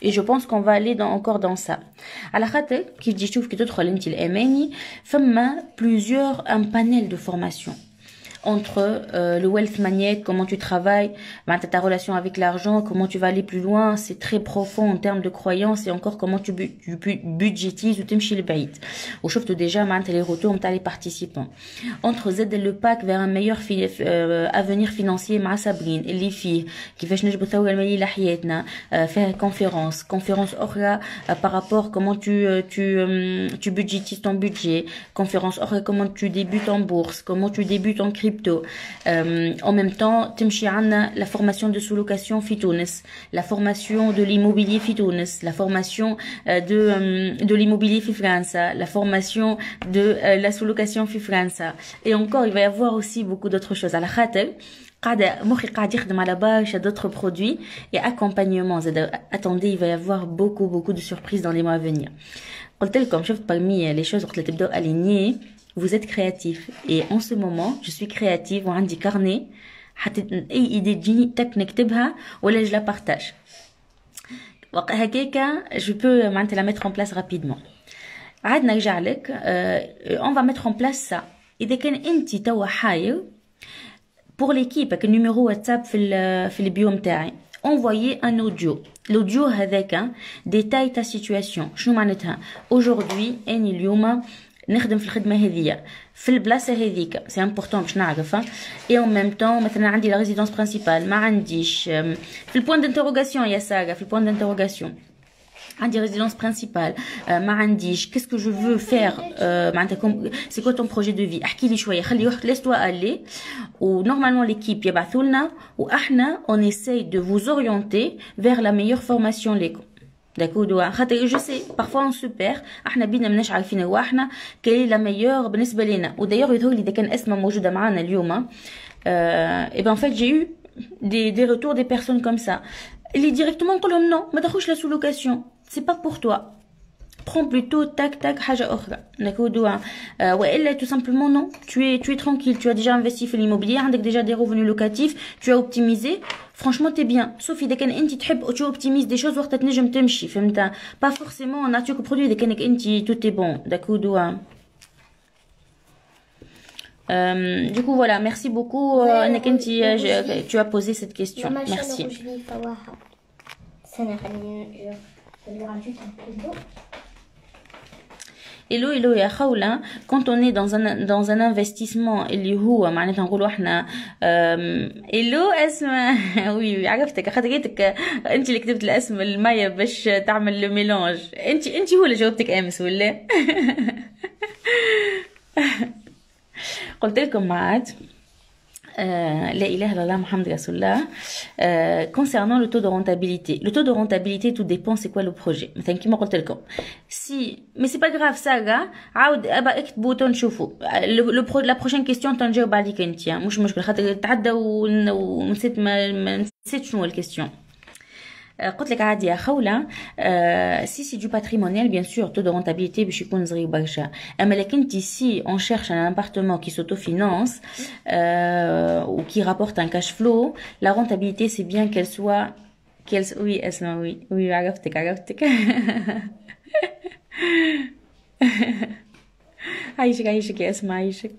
Speaker 1: Et je pense qu'on va aller encore dans ça. على خاطر كيف تجي تشوف كي تدخل انت الاماني فما plusieurs un panel de formation entre le wealth magnet, comment tu travailles, ta relation avec l'argent, comment tu vas aller plus loin, c'est très profond en termes de croyances et encore comment tu budgétises ou t'imchi le baït. Ou chauffe déjà les retours les participants. Entre Z et le pack vers un meilleur avenir financier مع Sabrine et les filles كيفاش نجبو ثورة المالية لحياتنا faire conférence أخرى par rapport comment tu budgétises ton budget, conférence أخرى comment tu débutes en bourse, comment tu débutes en crypto. En même temps تمشي عنا la formation de sous-location في تونس, la formation de l'immobilier في تونس, la formation de l'immobilier في فرنسا, la formation de la sous-location في فرنسا et encore il va y avoir aussi beaucoup d'autres choses على خاطر قاعدة مخي قاعد يخدم على برشا d'autres produits et accompagnement. Attendez, il va y avoir beaucoup de surprises dans les mois à venir. قلت لكم شفت parmi les choses اللي تبداو aligner. Vous êtes créatif et en ce moment je suis créative وعندي carnet حتى اي idée تجيني تك نكتبها ولا je la partage هكاكا je peux معناتها la mettre en place rapidement. عاد نرجع لك on va mettre en place ça. اذا كان انت توا حاير pour l'équipe avec numéro WhatsApp في البيو نتاعي envoyer un audio. L'audio هذاك détaille ta situation. شنو معناتها aujourd'hui اني اليوم نخدم في الخدمه هذيا في البلاصه هذيك سي امبورطون باش نعرفها. اي اون ميم طون مثلا عندي لا ريزيدونس برينسيبال ما عنديش في البوان دانتروغاسيون يا ساره في البوان دانتروغاسيون عندي résidence principale ما عنديش qu'est-ce que je veux faire معناتها c'est quoi ton projet de vie احكي لي شويه خلي وقت laisse toi aller و normalement l'équipe يبعثوا لنا واحنا on essaye de vous orienter vers la meilleure formation ليكم. داكور خاطر جو سي بارفوا اون سوبر احنا بينا ماناش عارفين رواحنا كاين لا ميور بالنسبه لنا. ودايوغ يظهر لي اذا كان اسماء موجوده معنا اليوم اي بان فيت جي يو دي ريتور دي بيرسون كوم سا اللي ديريكتومون نقول لهم نو ما تاخذش لا سولوكاسيون سي با بور توا prends plutôt tac tac حاجه اخرى. داكور والا tout simplement non tu es tranquille, tu as déjà investi في l'immobilier, عندك déjà des revenus locatifs, tu as optimisé, franchement t'es bien. sauf اذا كان انت تحب tu optimises des choses وقت تنجم تمشي فهمت pas forcément نعطيك برودوي اذا كانك انت tout est bon. داكور du coup voilà, merci beaucoup انك انت tu as posé cette question. Merci. Hello يا خولة. quand on est dans un investissement اللي هو معناتها نقولوا احنا hello اسماء وي عرفتك خاطريتك انت اللي كتبت الاسم المايه باش تعمل لو ميلانج. انت هو اللي جاوبتك امس ولا قلت لكم معاد لا إله إلا الله محمد رسول الله. Concernant le taux de rentabilité, le taux de rentabilité tout dépend c'est quoi le projet. مثلا كيما قلت لكم si mais c'est pas grave ça عاود ابا اكتبوا تنشوفوا la prochaine question تنجاوب عليك انت مش مشكل خاطر تعدى ونسيت ما نسيت شنو الكيستيون. قلت لك عادي يا خولة si c'est du patrimonial bien sûr taux de rentabilité باش يكون صغير برشا. اما لكن si on cherche un appartement qui s'autofinance ou qui rapporte un cash flow, la rentabilité c'est bien qu'elle soit oui اسمع oui عرفتك عايشك يا اسماء عايشك.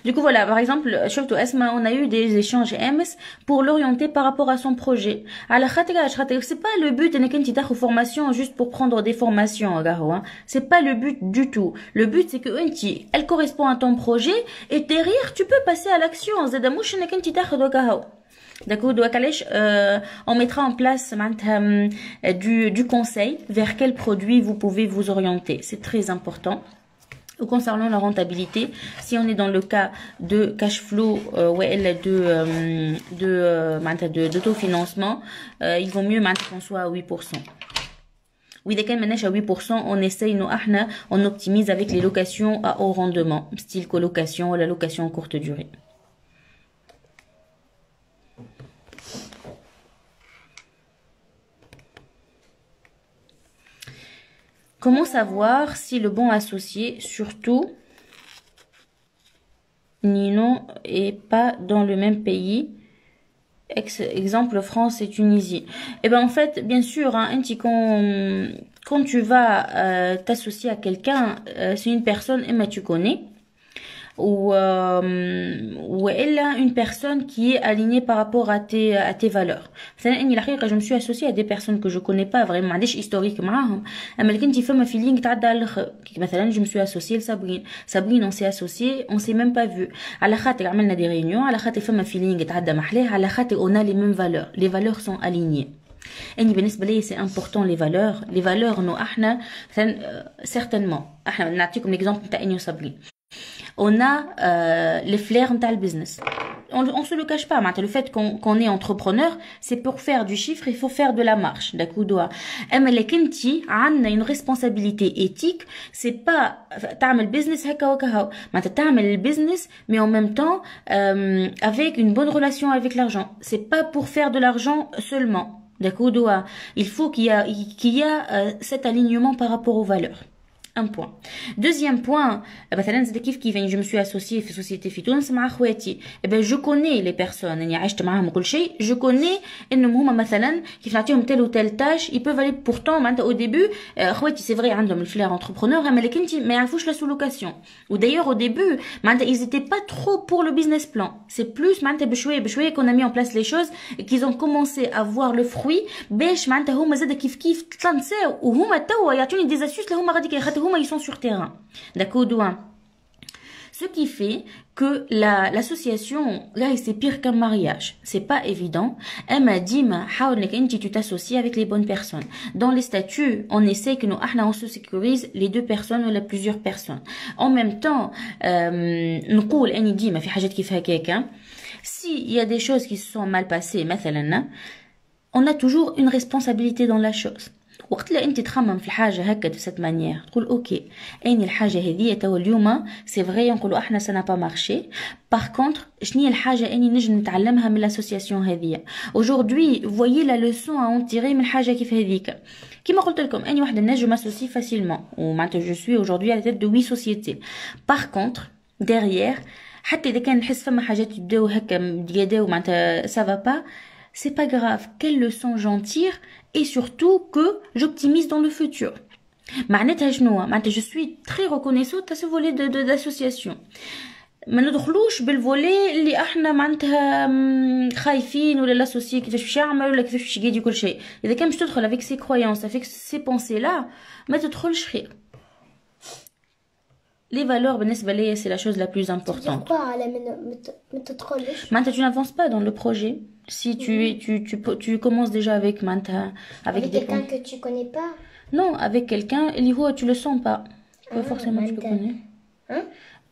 Speaker 1: Du coup voilà, par exemple surtout Asma, on a eu des échanges MS pour l'orienter par rapport à son projet. على خاطر c'est pas le but انك انت تاخذ formation juste pour prendre des formations راهو c'est pas le but du tout. Le but c'est que انت elle correspond à ton projet et derrière tu peux passer à l'action زاد مش انك انت تاخذ راهو. D'accord, donc on mettra en place du conseil vers quel produit vous pouvez vous orienter. C'est très important. Concernant la rentabilité, si on est dans le cas de cash flow d'autofinancement, il vaut mieux qu'on soit à 8%. Oui, dès qu'on est à 8%, on essaye, on optimise avec les locations à haut rendement, style colocation ou la location en courte durée. Comment savoir si le bon associé, surtout Nino, est pas dans le même pays? Exemple France et Tunisie. Et ben en fait, bien sûr, quand tu vas t'associer à quelqu'un, c'est une personne et tu connais. ou elle a une personne qui est alignée par rapport à tes valeurs. Je me suis associée à des personnes que je connais pas vraiment, ما عنديش historique معاهم. أما لكن انتي فما feeling تعدى على الآخر. مثلا je me suis associée لصابرين. Sabrine on s'est associé, on s'est même pas vu. على خاطر عملنا des réunions, على خاطر فما feeling تعدى محلاه, على خاطر on a les mêmes valeurs. Les valeurs sont alignées. اني بالنسبه لي c'est important les valeurs نو احنا certainement احنا نعطيكم l'exemple نتاع اني وصابرين. On a les flairs de le business. On se le cache pas. Le fait qu'on est entrepreneur, c'est pour faire du chiffre, il faut faire de la marche. D'accord. Mais les kinti, on a une responsabilité éthique. C'est pas t'as le business haka waka. T'as le business, mais en même temps avec une bonne relation avec l'argent. C'est pas pour faire de l'argent seulement. D'accord. Il faut qu'il y a cet alignement par rapport aux valeurs. Un point. Deuxième point, je me suis associée في société في تونس مع خواتي. Je connais les personnes يعني عشت معاهم كل شيء. Je connais إنهم هما مثلا كيف نعطيهم telle ou telle tâche, ils peuvent aller pourtant معناتها au début خواتي c'est vrai عندهم الفلير entrepreneur أما لكن ما يعرفوش la sous-location. Ou d'ailleurs au début معناتها ils étaient pas trop pour le business plan. C'est plus معناتها بشوية qu'on a mis en place les choses et qu'ils ont commencé à voir le fruit باش معناتها هما زاد كيف تلانساو وهما توا يعطوني des astuces اللي هما غادي هما ils sont sur terrain. D'accord. Ce qui fait que l'association, là, c'est pire qu'un mariage. C'est pas évident. Emma dit, tu t'associes avec les bonnes personnes. Dans les statuts, on essaie que nous, on se sécurise les deux personnes ou plusieurs personnes. En même temps, s'il y a des choses qui se sont mal passées, on a toujours une responsabilité dans la chose. وقت لا انت تخمم في الحاجه هكا de cette manière تقول اوكي اني الحاجه هذه تو اليوم سي فري نقولوا احنا سنا با مارشي باغ كونتر شنو هي الحاجه اني نجم نتعلمها من لاسوسياسيون هذه aujourd'hui voyez la leçon à en tirer من حاجه كيف هذيك كيما قلت لكم اني وحده نجم m'associe facilement ومعناتها je suis aujourd'hui à la tête de 8 sociétés par contre derrière حتى اذا كان نحس فما حاجات يبداو هكا يداو معناتها ça va pas c'est pas grave quelle leçon j'en tire et surtout que j'optimise dans le futur. Je suis très reconnaissante à ce volet d'association. ما ندخلوش بالفولي اللي احنا معناتها خايفين ولا لاسوسي كيفاش باش يعمل ولا كيفاش باش يقيد كل شيء. اذا كان باش تدخل avec ces croyances avec ces pensées là ما تدخلش خير. Les valeurs بالنسبة لي c'est la chose la plus importante. Maintenant tu n'avances pas dans le projet. Si tu commences déjà avec
Speaker 2: quelqu'un que tu connais pas.
Speaker 1: Non, avec quelqu'un, tu le sens pas. Pas forcément tu le connais.
Speaker 2: Hein?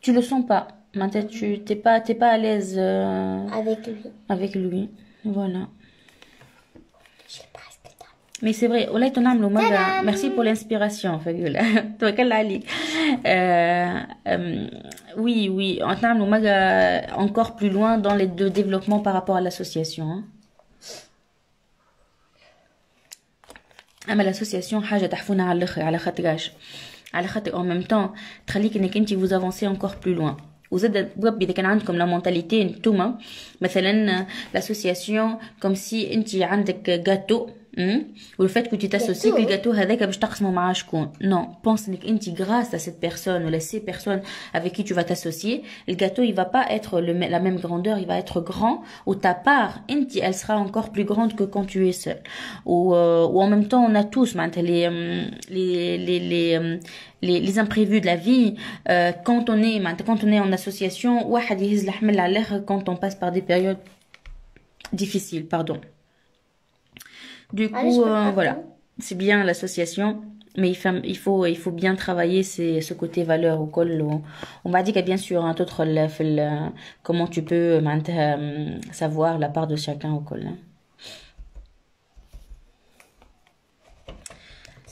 Speaker 1: Tu le sens pas. Maintenant tu t'es pas à l'aise
Speaker 2: avec lui.
Speaker 1: Avec lui. Voilà. Mais c'est vrai, merci pour l'inspiration, Fagula. Oui, on a encore plus loin dans les deux développements par rapport à l'association. Mais l'association, حاجة تحفونا على الآخر على خاطر en même temps تخليك انك انت vous avancez encore plus loin. وزاد بربي اذا كان عندكم لا مونتاليتي نتوما مثلا l'association comme si انت عندك gâteau ou le fait que tu t'associes que le gâteau هذاك باش تقسمه مع شكون non pense انك انت grâce à cette personne ou ces personnes avec qui tu vas t'associer le gâteau il va pas être la même grandeur il va être grand ou ta part انت elle sera encore plus grande que quand tu es seul ou en même temps on a tous les imprévus de la vie quand on est en association واحد يهز الحمل على الاخر quand on passe par des périodes difficiles pardon. Du coup, voilà, c'est bien l'association, mais il faut bien travailler ce côté valeur au col. On m'a dit qu'il y a bien sûr un autre comment tu peux savoir la part de chacun au col.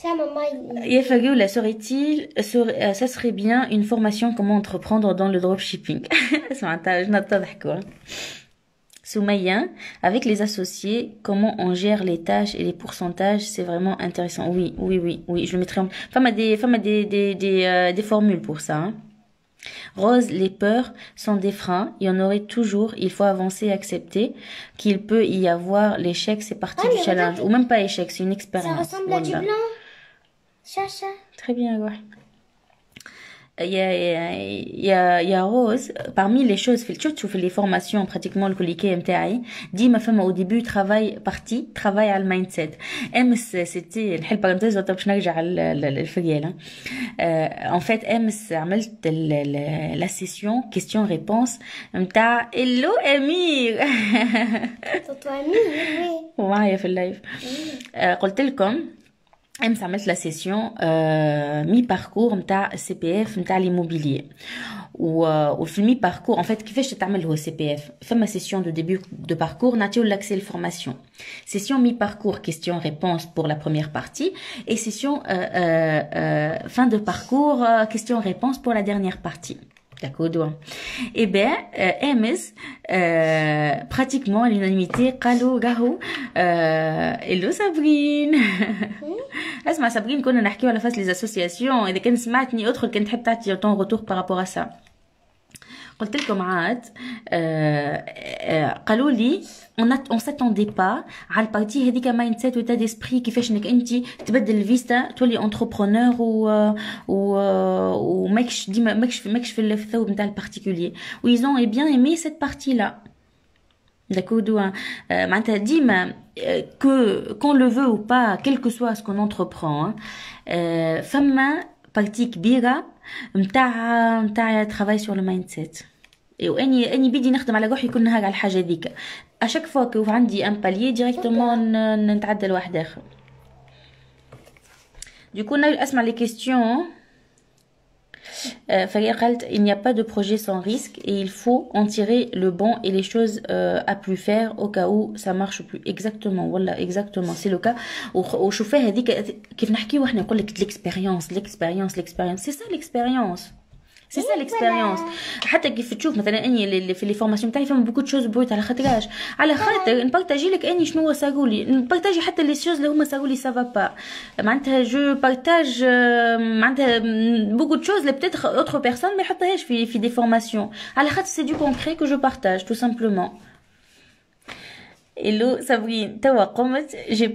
Speaker 2: Ça, maman,
Speaker 1: ça serait bien une formation comment entreprendre dans le dropshipping. Soumaya, avec les associés, comment on gère les tâches et les pourcentages, c'est vraiment intéressant. Oui, je le mettrai en... Femme a des formules pour ça. Hein. Rose, les peurs sont des freins. Il y en aurait toujours. Il faut avancer et accepter qu'il peut y avoir l'échec. C'est partie du challenge. Ou même pas échec, c'est une expérience.
Speaker 2: Ça ressemble à du blanc. Chacha.
Speaker 1: Très bien, ouais. Il y a Rose parmi les choses tu fais les formations pratiquement le colliquet MTI dit ma femme au début travaille à le mindset c'était الحل parenthèse باش نرجع للفقيله en fait عملت la session question réponse نتاع hello Amir
Speaker 2: toi Amir
Speaker 1: ومعايا في اللايف قلت لكم امس عملت لا سيسيون مي باركور نتاع سي بي اف نتاع l'immobilier وفي المي باركور en fait كيفاش تتعمل هو سي بي اف فما سيسيون دو ديبي دو باركور نعطيو l'accès للفورماسيون سيسيون مي باركور question réponse pour la première partie et session fin de parcours question réponse pour la dernière partie. D'accord. Eh bien, MS, pratiquement à l'unanimité, قالوا راهو hello Sabrine. اسمع Sabrine كنا نحكيو على فاس les associations إذا كان سمعتني أدخل كنت تحب تعطي ton retour par rapport à ça. قلت لكم عاد قالوا لي on s'attendait pas على البارتي هذيك مايند سيت وتا ديسبري كيفاش انك انت تبدل الفيستا تولي انتربرونور وماكش ديما ماكش في الثوب نتاع البارتيكولير ويز اون bien aimé cette partie là. D'accord. معناتها ديما que qu'on le veut ou pas quel que soit ce qu'on entreprend فما بارتي كبيره نتاع travail sur le mindset. واني بدي نخدم على روحي كل نهار على الحاجه ذيك. اشاك فوا كيف عندي ان باليي ديريكتومون نتعدى لواحد اخر. دوكو اسمع لي كيستيون. Faria قالت il n'y a pas de projet sans risque et il faut en tirer le bon et les choses à plus faire au cas où ça marche plus. Exactement, voilà, exactement, c'est le cas. وشوفي هذيك كيف نحكيو احنا نقول لك l'expérience, c'est ça l'expérience. سي سا ليكسبيريونس. حتى كيف تشوف مثلا اني في لي فورماسيون تاعي فما بوكو تشوز بروت على خاطرش على خاطر نبارطاجي لك اني شنو صارولي، نبارطاجي حتى لي شوز اللي هما صارولي سافا با، معناتها جو بارطاج معناتها بوكو تشوز اللي بتيتر اوتر بيرسون ما يحطهاش في دي فورماسيون على خاطر سي دو كونكري كو جو بارطاج تو سامبلومون. Hello Sabrine, توا قمت j'ai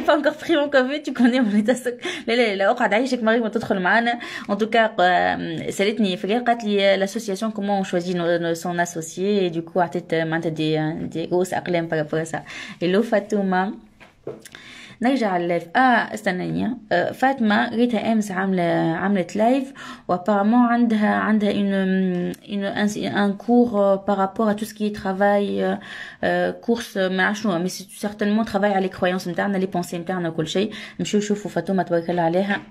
Speaker 1: pas encore pris mon café, tu connais mon état. لا اقعد عايشك مريم تدخل معانا. En tout cas سالتني فكرة قالت لي l'association comment on choisit son associé et du coup عطيت معناتها دي grosses أقلام par rapport à ça. Hello فاطمة. نرجع لللايف. استنانية فاطمة ريتها امس عملت لايف وابارامون عندها un cours par rapport à tout ce qui est travail course ما شنو mais c'est certainement travail على les croyances نتاعنا les pensées نتاعنا وكل شيء. نمشيو نشوفوا فاطمة تبارك الله عليها.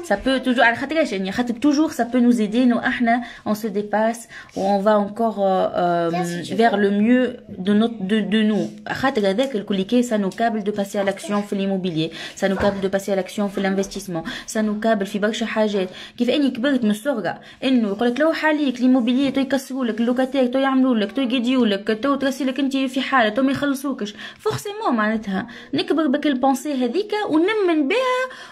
Speaker 1: Ça peut toujours على خاطرش يعني خاطر toujours ça peut nous aider nous احنا on se dépasse ou on va encore vers le mieux de nous. خاطر هذاك الكل ça nous câble de passer à l'action في l'immobilier, ça nous câble de passer à l'action في l'investissement, ça nous câble في برشا حاجات. كيف اني كبرت من الصغرى انه يقولك لو حاليك ليموبيليي تو يكسروا لك اللوكاتير تو يعملوا لك تو يقديوا لك تو ترسي لك انت في حاله تو ما يخلصوكش فورسيمون معناتها نكبر بك البونسي هذيك ونمن بها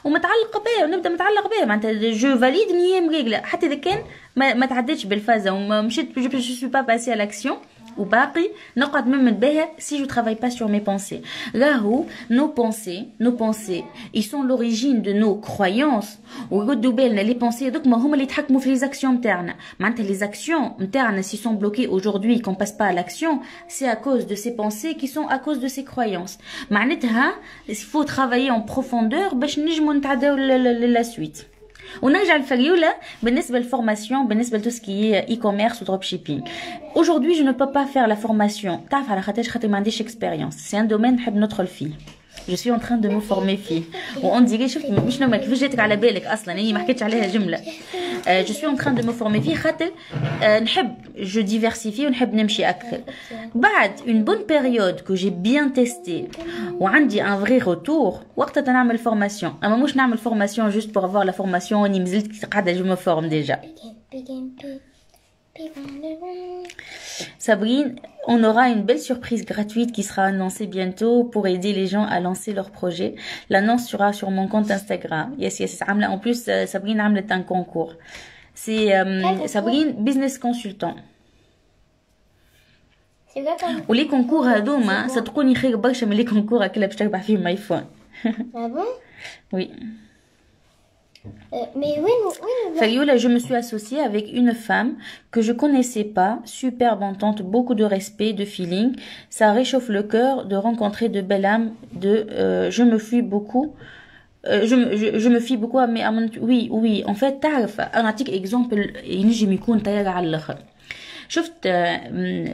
Speaker 1: ومتعلقه بها ونبدا متعلق بها معناتها جو فاليد نيام ريغلا حتى اذا كان ما تعديتش بالفازه ومشيت جو سوي با باسي على l'action وباقي نقعد نمن بها si je travaille pas sur mes pensées. راهو nos pensées ils sont l'origine de nos croyances وردوا بالنا les pensées هذوك ما هما اللي يتحكموا في les actions نتاعنا. معناتها les actions نتاعنا s'ils sont bloqués aujourd'hui qu'on passe pas à l'action c'est à cause de ces pensées qui sont à cause de ces croyances. معناتها il faut travailler en profondeur باش نجموا نتعداو la suite. ونرجع للفريولة بالنسبة للفورماسيون بالنسبة لتو سكي e-commerce و dropshipping. Aujourd'hui je ne peux pas faire la formation تعرف على خاطر ما عنديش expérience. C'est un domaine نحب ندخل فيه. Je suis en train de me former فيه. وon dirait شفت مش نورمال كيفاش جاتك على بالك اصلا اني ما حكيتش عليها جملة. Je suis en train de me former فيه خاطر نحب je diversifie ونحب نمشي اكثر. بعد une bonne période que j'ai bien testé وعندي un vrai retour وقتها نعمل formation. اما مش نعمل formation juste pour avoir la formation اني مازلت قاعدة je me forme déjà. Sabrine, on aura une belle surprise gratuite qui sera annoncée bientôt pour aider les gens à lancer leur projet. L'annonce sera sur mon compte Instagram. Yes. En plus, Sabrine a un concours. C'est Sabrine Business Consultant. Ou les concours هذوما صدقوني خير برشا من les concours كلها باش تربح فيهم ايفون.
Speaker 2: Ah bon?
Speaker 1: Oui.
Speaker 2: Mais oui.
Speaker 1: Fariola, je me suis associée avec une femme que je connaissais pas, superbe entente, beaucoup de respect, de feeling. Ça réchauffe le cœur de rencontrer de belles âmes. Je me fie beaucoup. Je me fie beaucoup à mes oui. En fait, تعرف أنا أعطيك exemple ينجم يكون طيارة على الآخر. شفت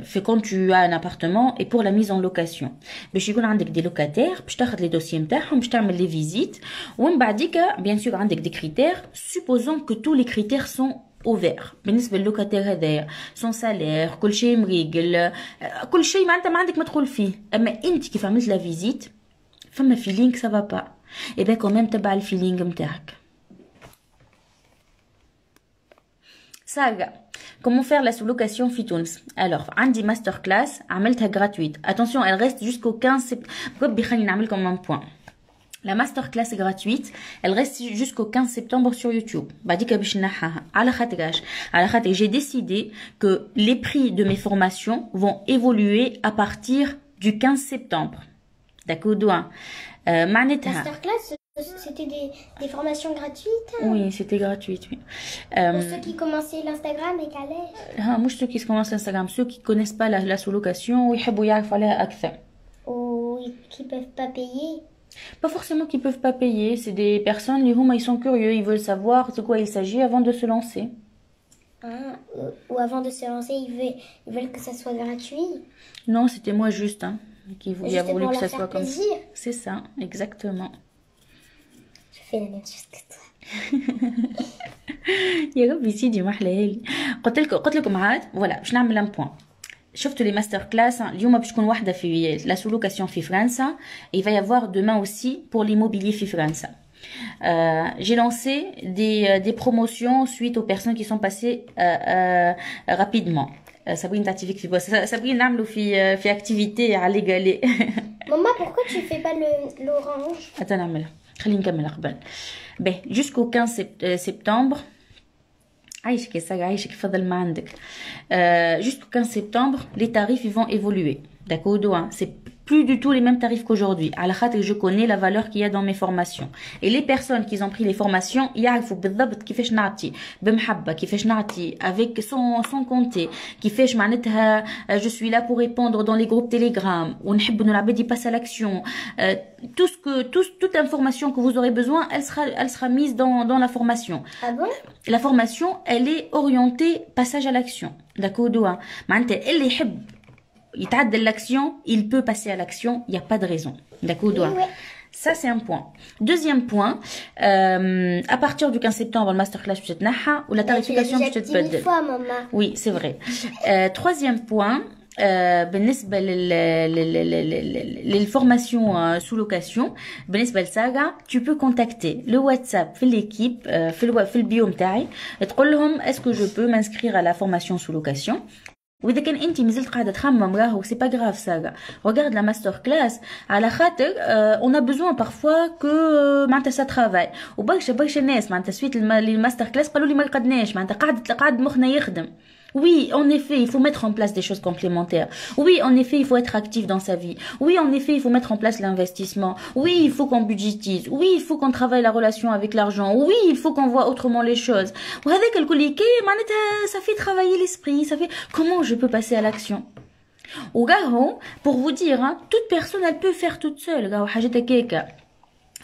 Speaker 1: في quand tu as un appartement et pour la mise en location باش يكون عندك دي لوكاتير باش تاخذ لي دوسيي نتاعهم باش تعمل لي فيزيت ومن بعديك bien sûr عندك دي كريتير supposons que tous les critères sont اوفير بالنسبه للوكاتير هذايا سون سالير كل شيء مريقل كل شيء معناتها ما عندك مدخول فيه. اما انت كيف عملت لا فيزيت فما فيلينغ سافا با اي بان كوميم تبع الفيلينغ نتاعك. سارة comment faire la sous-location في تونس. alors عندي ماستر كلاس عملتها gratuite. attention elle reste jusqu'au 15 septembre. ربي خليني نعملكم un point. La masterclass gratuite, elle reste jusqu'au 15 septembre sur YouTube. بعديك باش نحاها على خاطرش على خاطر j'ai décidé que les prix de mes formations vont évoluer à partir du 15 septembre. D'accord. معناتها
Speaker 2: masterclass c'était des formations gratuites.
Speaker 1: Oui, c'était gratuit, oui.
Speaker 2: Pour ceux qui commençaient l'Instagram et qu'allaient.
Speaker 1: مش ceux qui commencent l'Instagram, ceux qui connaissent pas la sous-location ويحبوا يعرفوا عليها أكثر.
Speaker 2: Ou qui peuvent pas payer.
Speaker 1: Pas forcément qu'ils peuvent pas payer, c'est des personnes, les ils sont curieux, ils veulent savoir de quoi il s'agit avant de se lancer.
Speaker 2: Hein, ou avant de se lancer, ils veulent que ça soit gratuit.
Speaker 1: Non, c'était moi juste, hein, qui a voulu que ça soit comme ça. C'est ça, exactement.
Speaker 2: Je fais la même chose que toi.
Speaker 1: يا ربي سيدي ما حلاها قلت لكم عاد فوالا باش نعمل ان بوان. شفتوا les masterclass اليوم باش تكون واحده في la sous-location في فرنسا. Il va y avoir demain aussi pour l'immobilier في فرنسا. J'ai lancé des promotions suite aux personnes qui sont passées rapidement. Sabrine تعطي فيك في بوس. Sabrine نعملوا في activité على galé.
Speaker 2: Maman, pourquoi tu fais pas l'orange?
Speaker 1: Attends نعملها. خلينا نكمل قبل. Ben, jusqu'au 15 septembre. عايشك يا سارة عايشك فضل ما عندك. Jusqu'au 15 septembre, les tarifs ils vont évoluer. D'accord, c'est plus du tout les mêmes tarifs qu'aujourd'hui. À la khatir, je connais la valeur qu'il y a dans mes formations. Et les personnes qui ont pris les formations, يعرفوا بالضبط كيفاش نعطي بمحبة كيفاش نعطي avec sans compter كيفاش معناتها je suis là pour répondre dans les groupes Telegram ونحب إنه العباد يpasse à l'action. Toute information que vous aurez besoin, elle sera mise dans la formation.
Speaker 2: Ah bon?
Speaker 1: La formation, elle est orientée passage à l'action. D'accord, معناتها اللي يحب يتعدى l'action, il peut passer à l'action, il n'y a pas de raison. D'accord,
Speaker 2: oui.
Speaker 1: Ça, c'est un point. Deuxième point, à partir du 15 septembre, le masterclass peut être naha ou la tarification peut être بدل. Oui, c'est vrai. Troisième point, بالنسبة للformation sous location, بالنسبة لساغا, tu peux contacter le WhatsApp في l'équipe, في البيو متاعي, تقول لهم est-ce que je peux m'inscrire à la formation sous location. وإذا كان أنت مازلت قاعدة تخمم راهو سي با غراف ساغا regarde la master class على خاطر on a besoin parfois que معناتها ça travaille وبرشا ناس معناتها سويت الماستر كلاس قالوا لي ما قعدناش معناتها قاعد مخنا يخدم. Oui, en effet, il faut mettre en place des choses complémentaires. Oui, en effet, il faut être actif dans sa vie. Oui, en effet, il faut mettre en place l'investissement. Oui, il faut qu'on budgétise. Oui, il faut qu'on travaille la relation avec l'argent. Oui, il faut qu'on voit autrement les choses. Vous savez, ça fait travailler l'esprit. Ça fait comment je peux passer à l'action. Ou pour vous dire, hein, toute personne, elle peut faire toute seule.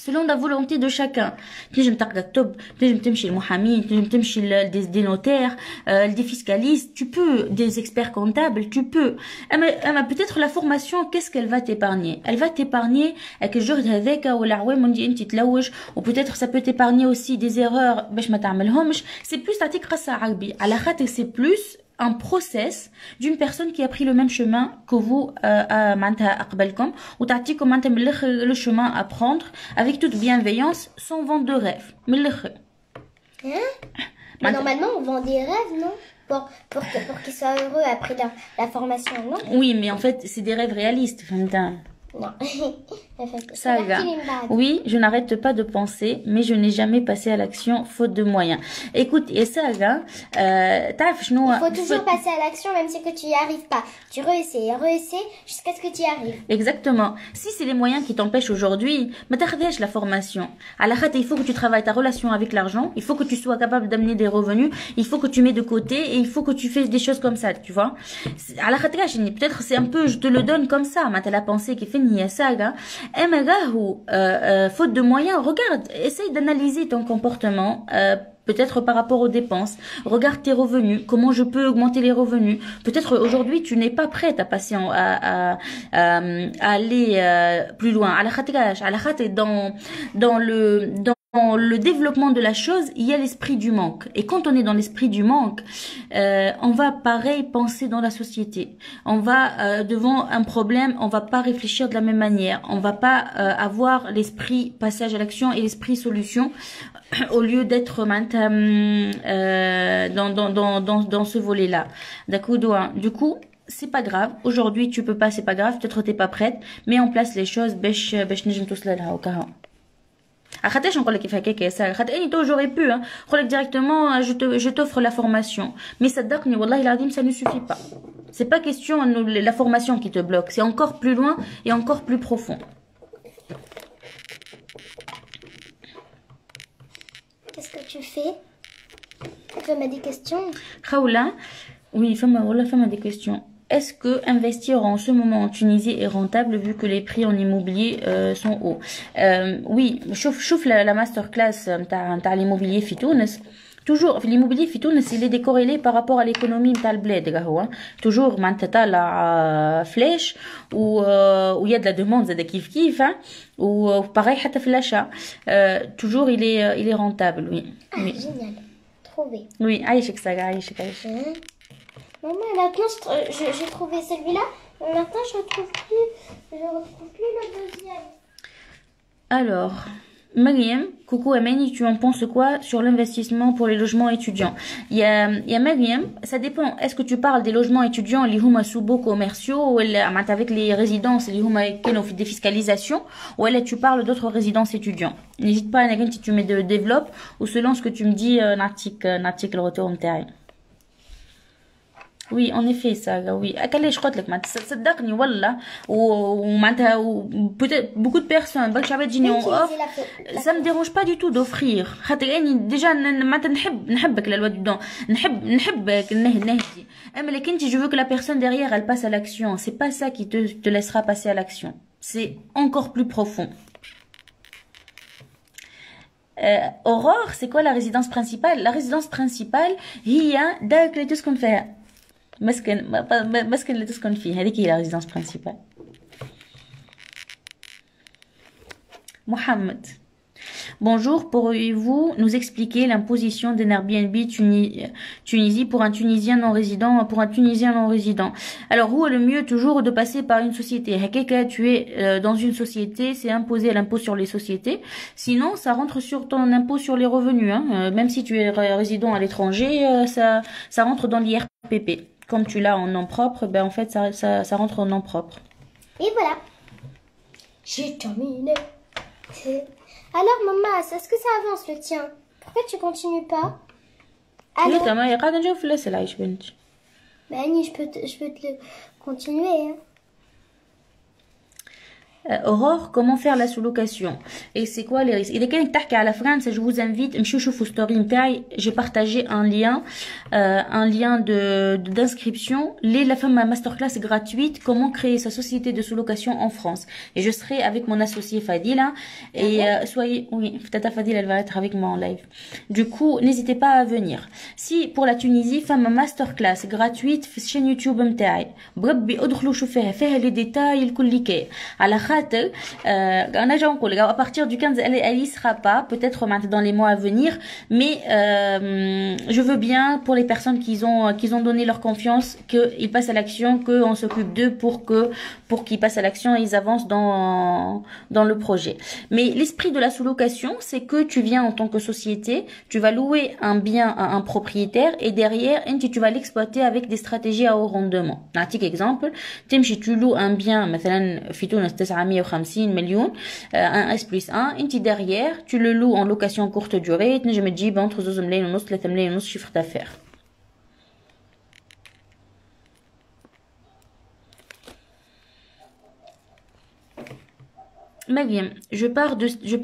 Speaker 1: Selon la volonté de chacun. تنجم تقرا كتب تنجم تمشي للمحامين تنجم تمشي des notaires des fiscalistes, tu peux des experts comptables, tu peux اما peut-être la formation qu'est-ce qu'elle va t'épargner. Elle va t'épargner avec الجهد هذاك والعوام اللي انت تلوج و peut-être ça peut t'épargner aussi des erreurs باش ما تعملهمش. C'est plus تعطيك قصة عربي على خاطر c'est plus un process d'une personne qui a pris le même chemin que vous ou le chemin à prendre avec toute bienveillance sans vendre de rêve.
Speaker 2: Mais normalement on vend des rêves, non? Pour qu'ils soient heureux après la formation, non?
Speaker 1: Oui, mais en fait c'est des rêves réalistes.
Speaker 2: Non.
Speaker 1: Ça va. Oui, je n'arrête pas de penser, mais je n'ai jamais passé à l'action faute de moyens. Écoute, et ça va.
Speaker 2: Il faut toujours passer à l'action même si que tu n'y arrives pas. Tu réessais jusqu'à ce que tu y arrives.
Speaker 1: Exactement. Si c'est les moyens qui t'empêchent aujourd'hui, mais t'arrêtes la formation. À la rate, il faut que tu travailles ta relation avec l'argent. Il faut que tu sois capable d'amener des revenus. Il faut que tu mets de côté et il faut que tu fasses des choses comme ça, tu vois. À la rate, peut-être c'est un peu, je te le donne comme ça. Mais t'as la pensée qui fait ni saga. Faute de moyens, regarde, essaye d'analyser ton comportement, peut-être par rapport aux dépenses. Regarde tes revenus, comment je peux augmenter les revenus. Peut-être aujourd'hui tu n'es pas prête à passer à aller plus loin. À la khatir, dans le développement de la chose, il y a l'esprit du manque. Et quand on est dans l'esprit du manque, on va pareil penser dans la société. On va devant un problème, on va pas réfléchir de la même manière. On va pas avoir l'esprit passage à l'action et l'esprit solution au lieu d'être dans ce volet-là. D'accord, du coup, c'est pas grave. Aujourd'hui, tu peux pas, c'est pas grave. Peut-être t'es pas prête. Mets en place les choses. باش نجم توصل لها وكها. خاطرش نقول لك كيف هكاك يا ساره خاطر اني تو جوري بو نقول لك ديريكتومون je t'offre la formation mais صدقني والله العظيم ça ne suffit pas. C'est pas question la formation qui te bloque, c'est encore plus loin et encore plus profond.
Speaker 2: Qu'est-ce que tu fais? Tu as des questions?
Speaker 1: Khaoula, oui, fais-moi des questions. est-ce que investir en ce moment en Tunisie est rentable vu que les prix en immobilier sont hauts? Oui, شوف la masterclass نتاع l'immobilier في تونس. toujours في l'immobilier في تونس il est décorrélé par rapport à l'économie نتاع البلاد راهو toujours معناتها طالع فلاش ويا de la demande زاد كيف وpareil حتى في l'achat toujours il est rentable oui.
Speaker 2: Ah,
Speaker 1: oui.
Speaker 2: Génial, trouvé.
Speaker 1: Oui, عايشك سارة عايشك.
Speaker 2: Maman, maintenant j'ai trouvé celui-là. Maintenant je retrouve plus le deuxième.
Speaker 1: Alors, Mariam, coucou Amani, tu en penses quoi sur l'investissement pour les logements étudiants? Il y a Mariam, ça dépend. Est-ce que tu parles des logements étudiants, les huma sous-baux commerciaux, ou avec les résidences, les huma qui ont fait défiscalisation, ou là tu parles d'autres résidences étudiants? N'hésite pas, Nagin, si tu me développes, ou selon ce que tu me dis, n'article le retour en Oui, en effet, ça, oui. علاش قلت لك معناتها صدقني والله ومعناتها peut-être beaucoup de personnes برك شعبات تجيني ça me dérange pas du tout d'offrir خاطر اني ديجا معناتها نحبك للواد دون نحبك النهدي اما لكن انت je veux que la personne derrière elle passe à l'action c'est pas ça qui te laissera passer à l'action c'est encore plus profond. Aurore, c'est quoi la résidence principale? La résidence principale هي دارك اللي تسكن فيها مسكن اللي تسكن فيه هذيك هي la résidence principale. Mohamed. Bonjour, pourriez-vous nous expliquer l'imposition d'un Airbnb Tunisie pour un Tunisien non résident, Alors, où est le mieux toujours de passer par une société? Hakeka, tu es dans une société, c'est imposé à l'impôt sur les sociétés. Sinon, ça rentre sur ton impôt sur les revenus. Même si tu es résident à l'étranger, ça rentre dans l'IRPP. Comme tu l'as en nom propre, ben en fait, ça rentre en nom propre.
Speaker 2: Et voilà. J'ai terminé. Alors, maman, est-ce que ça avance le tien? Pourquoi tu continues pas?
Speaker 1: Alors, ben,
Speaker 2: Annie, je peux te le continuer. Hein.
Speaker 1: Aurore, comment faire la sous-location? Et c'est quoi les risques? Il est quelqu'un qui à la France, je vous invite, j'ai partagé un lien d'inscription. La femme masterclass gratuite, comment créer sa société de sous-location en France. Et je serai avec mon associé Fadila. Et soyez, oui, Tata Fadila, elle va être avec moi en live. Du coup, n'hésitez pas à venir. Si pour la Tunisie, femme masterclass gratuite, chaîne YouTube متاعي. بربي ادخلوا شوفوها فيها les détails الكل على à partir du 15 elle y sera pas peut-être dans les mois à venir mais je veux bien pour les personnes qui ont donné leur confiance qu'ils passent à l'action qu'on s'occupe d'eux pour qu'ils passent à l'action et ils avancent dans le projet. Mais l'esprit de la sous-location c'est que tu viens en tant que société, tu vas louer un bien à un propriétaire et derrière tu vas l'exploiter avec des stratégies à haut rendement. Un petit exemple, tu loues un bien مثلا في تونس 950 millions, un S+1, انت derrière, tu le loues en location courte durée, تنجم تجيب entre 2 ملايين ونص 3 ملايين ونص chiffre d'affaires. Mariam, je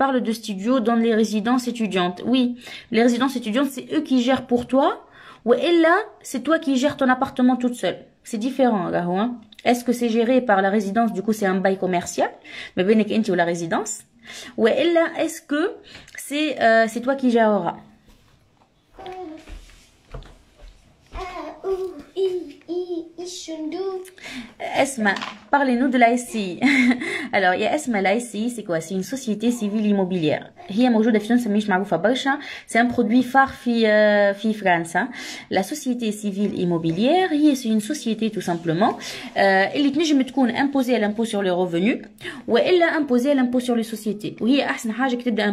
Speaker 1: parle de studio dans les résidences étudiantes. Oui, les résidences étudiantes, c'est eux qui gèrent pour toi, ou là, c'est toi qui gères ton appartement toute seule. C'est différent, là, hein. Est-ce que c'est géré par la résidence, du coup c'est un bail commercial, mais ben enti ou la résidence, ou là est-ce que c'est toi qui géreras? Esma, parlez-nous de la SCI. Alors, il y a Esma, la SCI, c'est quoi? C'est une société civile immobilière. C'est un produit phare fi France. La société civile immobilière, c'est une société tout simplement. Elle est imposée à l'impôt sur les revenus ou elle est imposée à l'impôt sur les sociétés. Oui,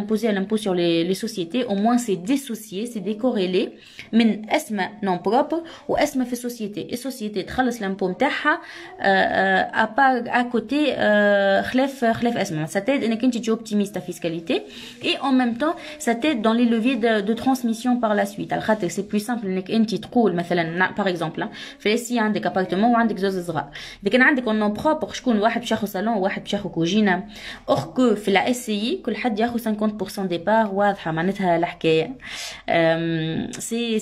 Speaker 1: imposée à l'impôt sur les sociétés. Au moins, c'est dissocié, c'est décorrélé. Mais Esma non propre ou Esma fait société. Et société, تخلص l'impôt متاعها à côté خلاف اسمها. Ça t'aide انك انت tu optimises ta fiscalité et en même temps ça t'aide dans les leviers de transmission par la suite. على خاطر c'est plus simple انك انت تقول مثلا par exemple في السي عندك ابارتمون وعندك زوج صغار. اذا كان عندك اون بروبر شكون واحد باش ياخذ صالون وواحد باش ياخذ كوجينه. اور كو في لا اس اي كل حد ياخذ 50% ديبار واضحه معناتها الحكايه.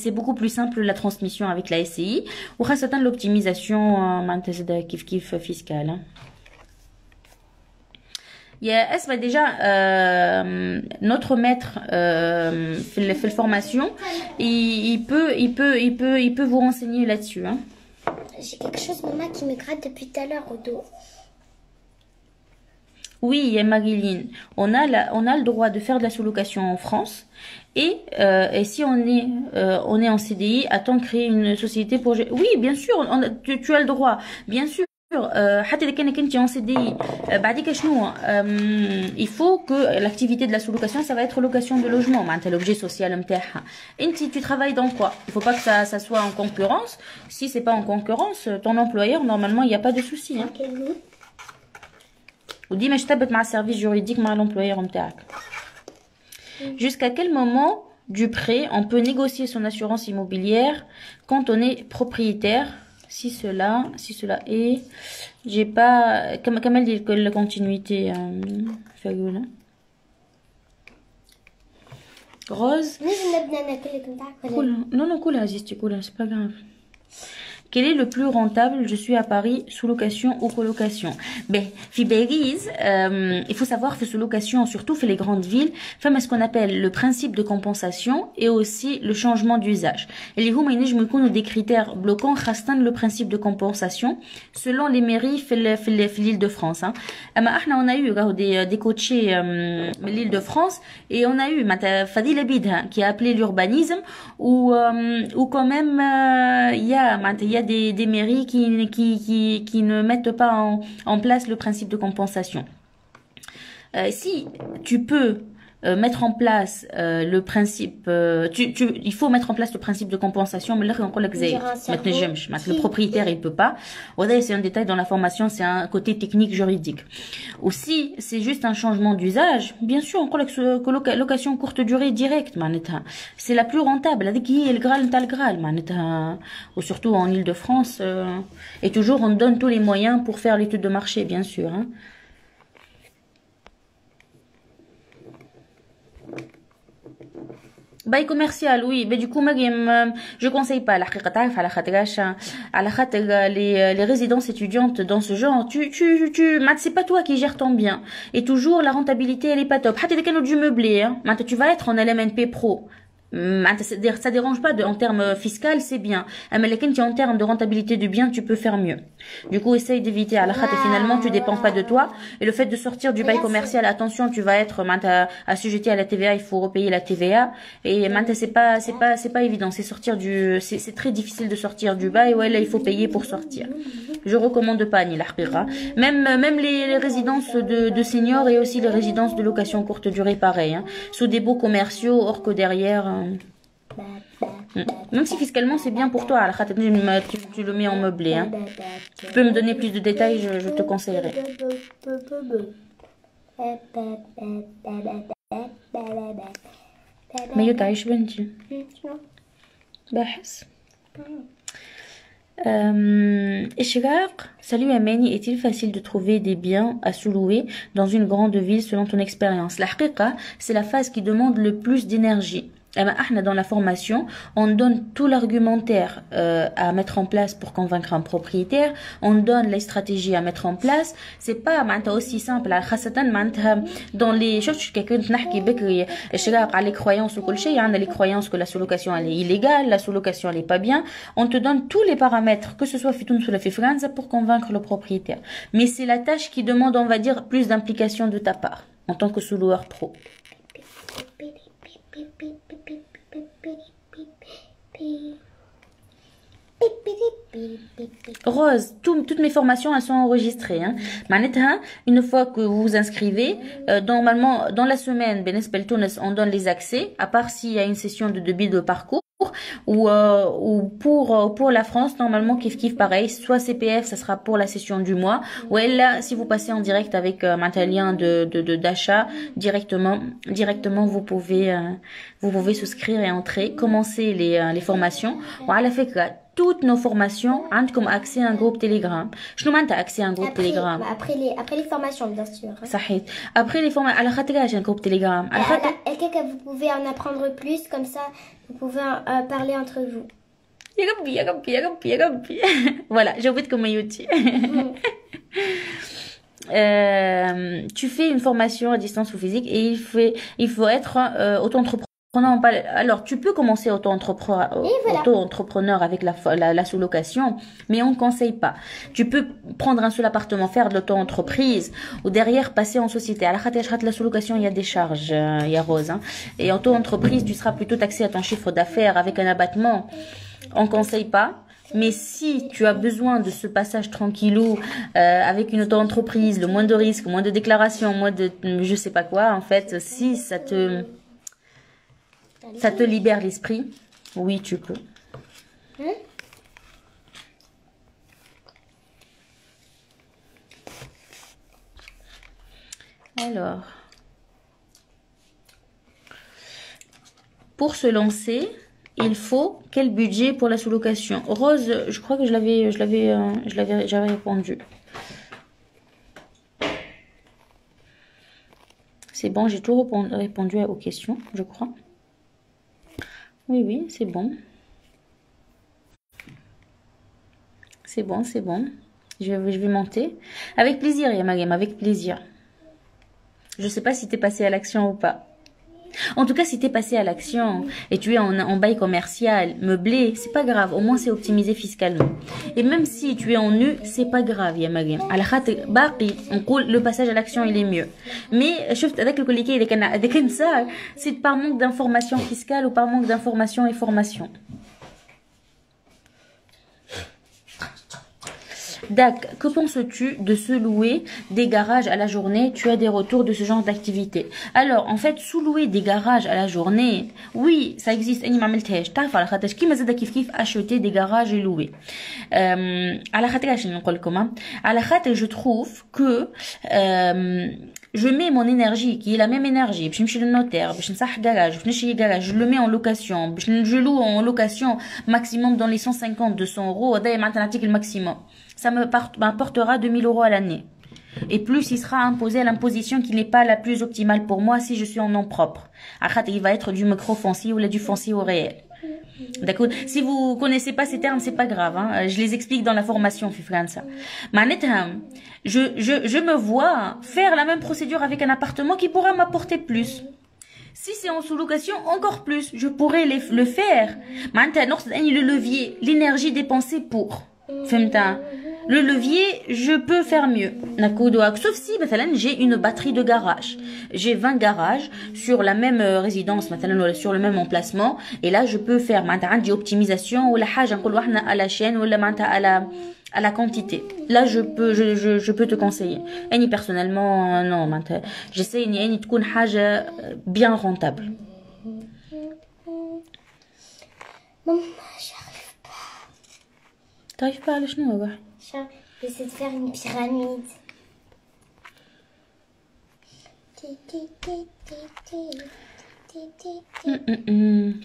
Speaker 1: C'est beaucoup plus simple la transmission avec la SCI وخاصه l'optimisation fiscale. Il y a déjà notre maître fait la formation, il peut vous renseigner là-dessus. Hein.
Speaker 2: J'ai quelque chose, maman, qui me gratte depuis tout à l'heure au dos.
Speaker 1: Oui, Marilyn, on a le droit de faire de la sous-location en France et si on est en CDI, attends de créer une société pour... Oui, bien sûr, tu as le droit, bien sûr. حتى إذا كانك أنت en CDI بعديك شنو il faut que l'activité de la sous-location ça va être location de logement معناتها l'objet social نتاعها أنت tu travailles dans quoi il faut pas que ça soit en concurrence si c'est pas en concurrence ton employeur normalement il y a pas de souci hein. وديما تثبت مع السيرفيس جوريديك مع l'employeur نتاعك. Jusqu'à quel moment du prêt on peut négocier son assurance immobilière quand on est propriétaire? Si cela est, j'ai pas, comme elle dit que la continuité, Rose. Non, cool, c'est pas grave. Quel est le plus rentable? Je suis à Paris, sous-location ou colocation. Ben, Fiberiz, il faut savoir que sous-location, surtout fait les grandes villes, fait ce qu'on appelle le principe de compensation et aussi le changement d'usage. Et les Roumains, je me connais des critères bloquants, le principe de compensation, selon les mairies fait l'île de France. Hein. On a eu des coachés l'île de France et on a eu Fadil Abid qui a appelé l'urbanisme ou quand même il y a des mairies qui ne mettent pas en place le principe de compensation. Si tu peux mettre en place le principe, il faut mettre en place le principe de compensation, mais là on le propriétaire il peut pas. C'est un détail dans la formation, c'est un côté technique juridique. Ou si c'est juste un changement d'usage, bien sûr on location courte durée directe, c'est la plus rentable. Avec qui est le Graal, ou surtout en Île-de-France, et toujours on donne tous les moyens pour faire l'étude de marché, bien sûr. Hein. باي commercial oui mais du coup je conseille pas الحقيقة تعرف على خاطرش على خاطر les résidences étudiantes dans ce genre c'est pas toi qui gères ton bien et toujours la rentabilité elle est pas top حتى إذا كانوا du meublé hein tu vas être en LMNP pro ça dérange pas en termes fiscal c'est bien mais en termes de rentabilité du bien tu peux faire mieux du coup essaye d'éviter à la khate et finalement tu dépends pas de toi et le fait de sortir du bail commercial attention tu vas être assujetti à la TVA il faut repayer la TVA et c'est pas évident c'est très difficile de sortir du bail ouais là il faut payer pour sortir je recommande pas ni l'ahqira même les résidences de seniors et aussi les résidences de location courte durée pareil hein, sous des beaux commerciaux or que derrière même si fiscalement c'est bien pour toi, tu le mets en meublé. Hein. Tu peux me donner plus de détails, je te conseillerais. Mais tu as بنتي باحث salut Amani, est-il facile de trouver des biens à sous-louer dans une grande ville selon ton expérience? La haqiqa, c'est la phase qui demande le plus d'énergie. Dans la formation, on donne tout l'argumentaire à mettre en place pour convaincre un propriétaire. On donne les stratégies à mettre en place. C'est pas aussi simple. Dans les choses les croyances ou les croyances que la sous-location elle est illégale, la sous-location elle est pas bien. On te donne tous les paramètres, que ce soit fitoun ou la fifranza, pour convaincre le propriétaire. Mais c'est la tâche qui demande, on va dire, plus d'implication de ta part en tant que sous-loueur pro. Rose, toutes mes formations elles sont enregistrées. Hein. Une fois que vous vous inscrivez, normalement dans la semaine, on donne les accès, à part s'il y a une session de début de parcours. Ou pour la France normalement kiff pareil, soit CPF ça sera pour la session du mois ou là si vous passez en direct avec un lien d'achat directement vous pouvez souscrire et entrer, commencer les formations. Voilà fait que toutes nos formations ont accès à un groupe Telegram. Je nous accès à un groupe Telegram.
Speaker 2: Après les formations, bien sûr.
Speaker 1: Sahid. Après les formations, alors j'ai un groupe Telegram.
Speaker 2: Et que vous pouvez en apprendre plus, comme ça, vous pouvez parler entre vous.
Speaker 1: يا ربي يا ربي يا ربي يا ربي. Voilà, j'ai oublié de comment Youti. Tu fais une formation à distance ou physique et il faut être auto-entrepreneur. Alors, tu peux commencer auto-entrepreneur avec la sous-location, mais on ne conseille pas. Tu peux prendre un seul appartement, faire de l'auto-entreprise ou derrière passer en société. À la sous-location, il y a des charges, il y a Rose. Hein. Et auto-entreprise, tu seras plutôt taxé à ton chiffre d'affaires avec un abattement. On ne conseille pas. Mais si tu as besoin de ce passage tranquillou avec une auto-entreprise, le moins de risques, moins de déclarations, moins de je sais pas quoi, en fait, si ça te libère l'esprit, oui, tu peux. Alors, pour se lancer, il faut quel budget pour la sous-location? Rose, je crois que j'avais répondu. C'est bon, j'ai tout répondu aux questions, je crois. Oui, oui, c'est bon. C'est bon, c'est bon. Je vais monter. Avec plaisir, Yamagam, avec plaisir. Je sais pas si t'es passé à l'action ou pas. En tout cas, si t'es passé à l'action et tu es en bail commercial, meublé, c'est pas grave. Au moins, c'est optimisé fiscalement. Et même si tu es en nu, c'est pas grave, Yamagam. Le passage à l'action, il est mieux. Mais, avec le colliquet, c'est par manque d'information fiscale ou par manque d'information et formation. Dac, que penses-tu de se louer des garages à la journée? Tu as des retours de ce genre d'activité? Alors, en fait, sous-louer des garages à la journée, oui, ça existe. Acheter des garages et louer. Je trouve que je mets mon énergie, qui est la même énergie, je suis le notaire, je le mets en location, je loue en location maximum dans les 150, 200 euros, le maximum. Ça m'apportera 2000 euros à l'année. Et plus il sera imposé à l'imposition qui n'est pas la plus optimale pour moi si je suis en nom propre. Il va être du micro-foncier ou du foncier au réel. D'accord. Si vous connaissez pas ces termes, c'est pas grave. Hein. Je les explique dans la formation, Fifransa. Je me vois faire la même procédure avec un appartement qui pourra m'apporter plus. Si c'est en sous-location, encore plus. Je pourrais le faire. Le levier, l'énergie dépensée pour. Le levier, je peux faire mieux. Sauf si, j'ai une batterie de garage. J'ai 20 garages sur la même résidence, sur le même emplacement. Et là, je peux faire une optimisation ou la à la chaîne ou à la quantité. Là, je peux te conseiller. Et personnellement, non, j'essaie de faire bien rentable. T'arrives pas à l'chenou, ouais.
Speaker 2: J'essaie de faire une pyramide.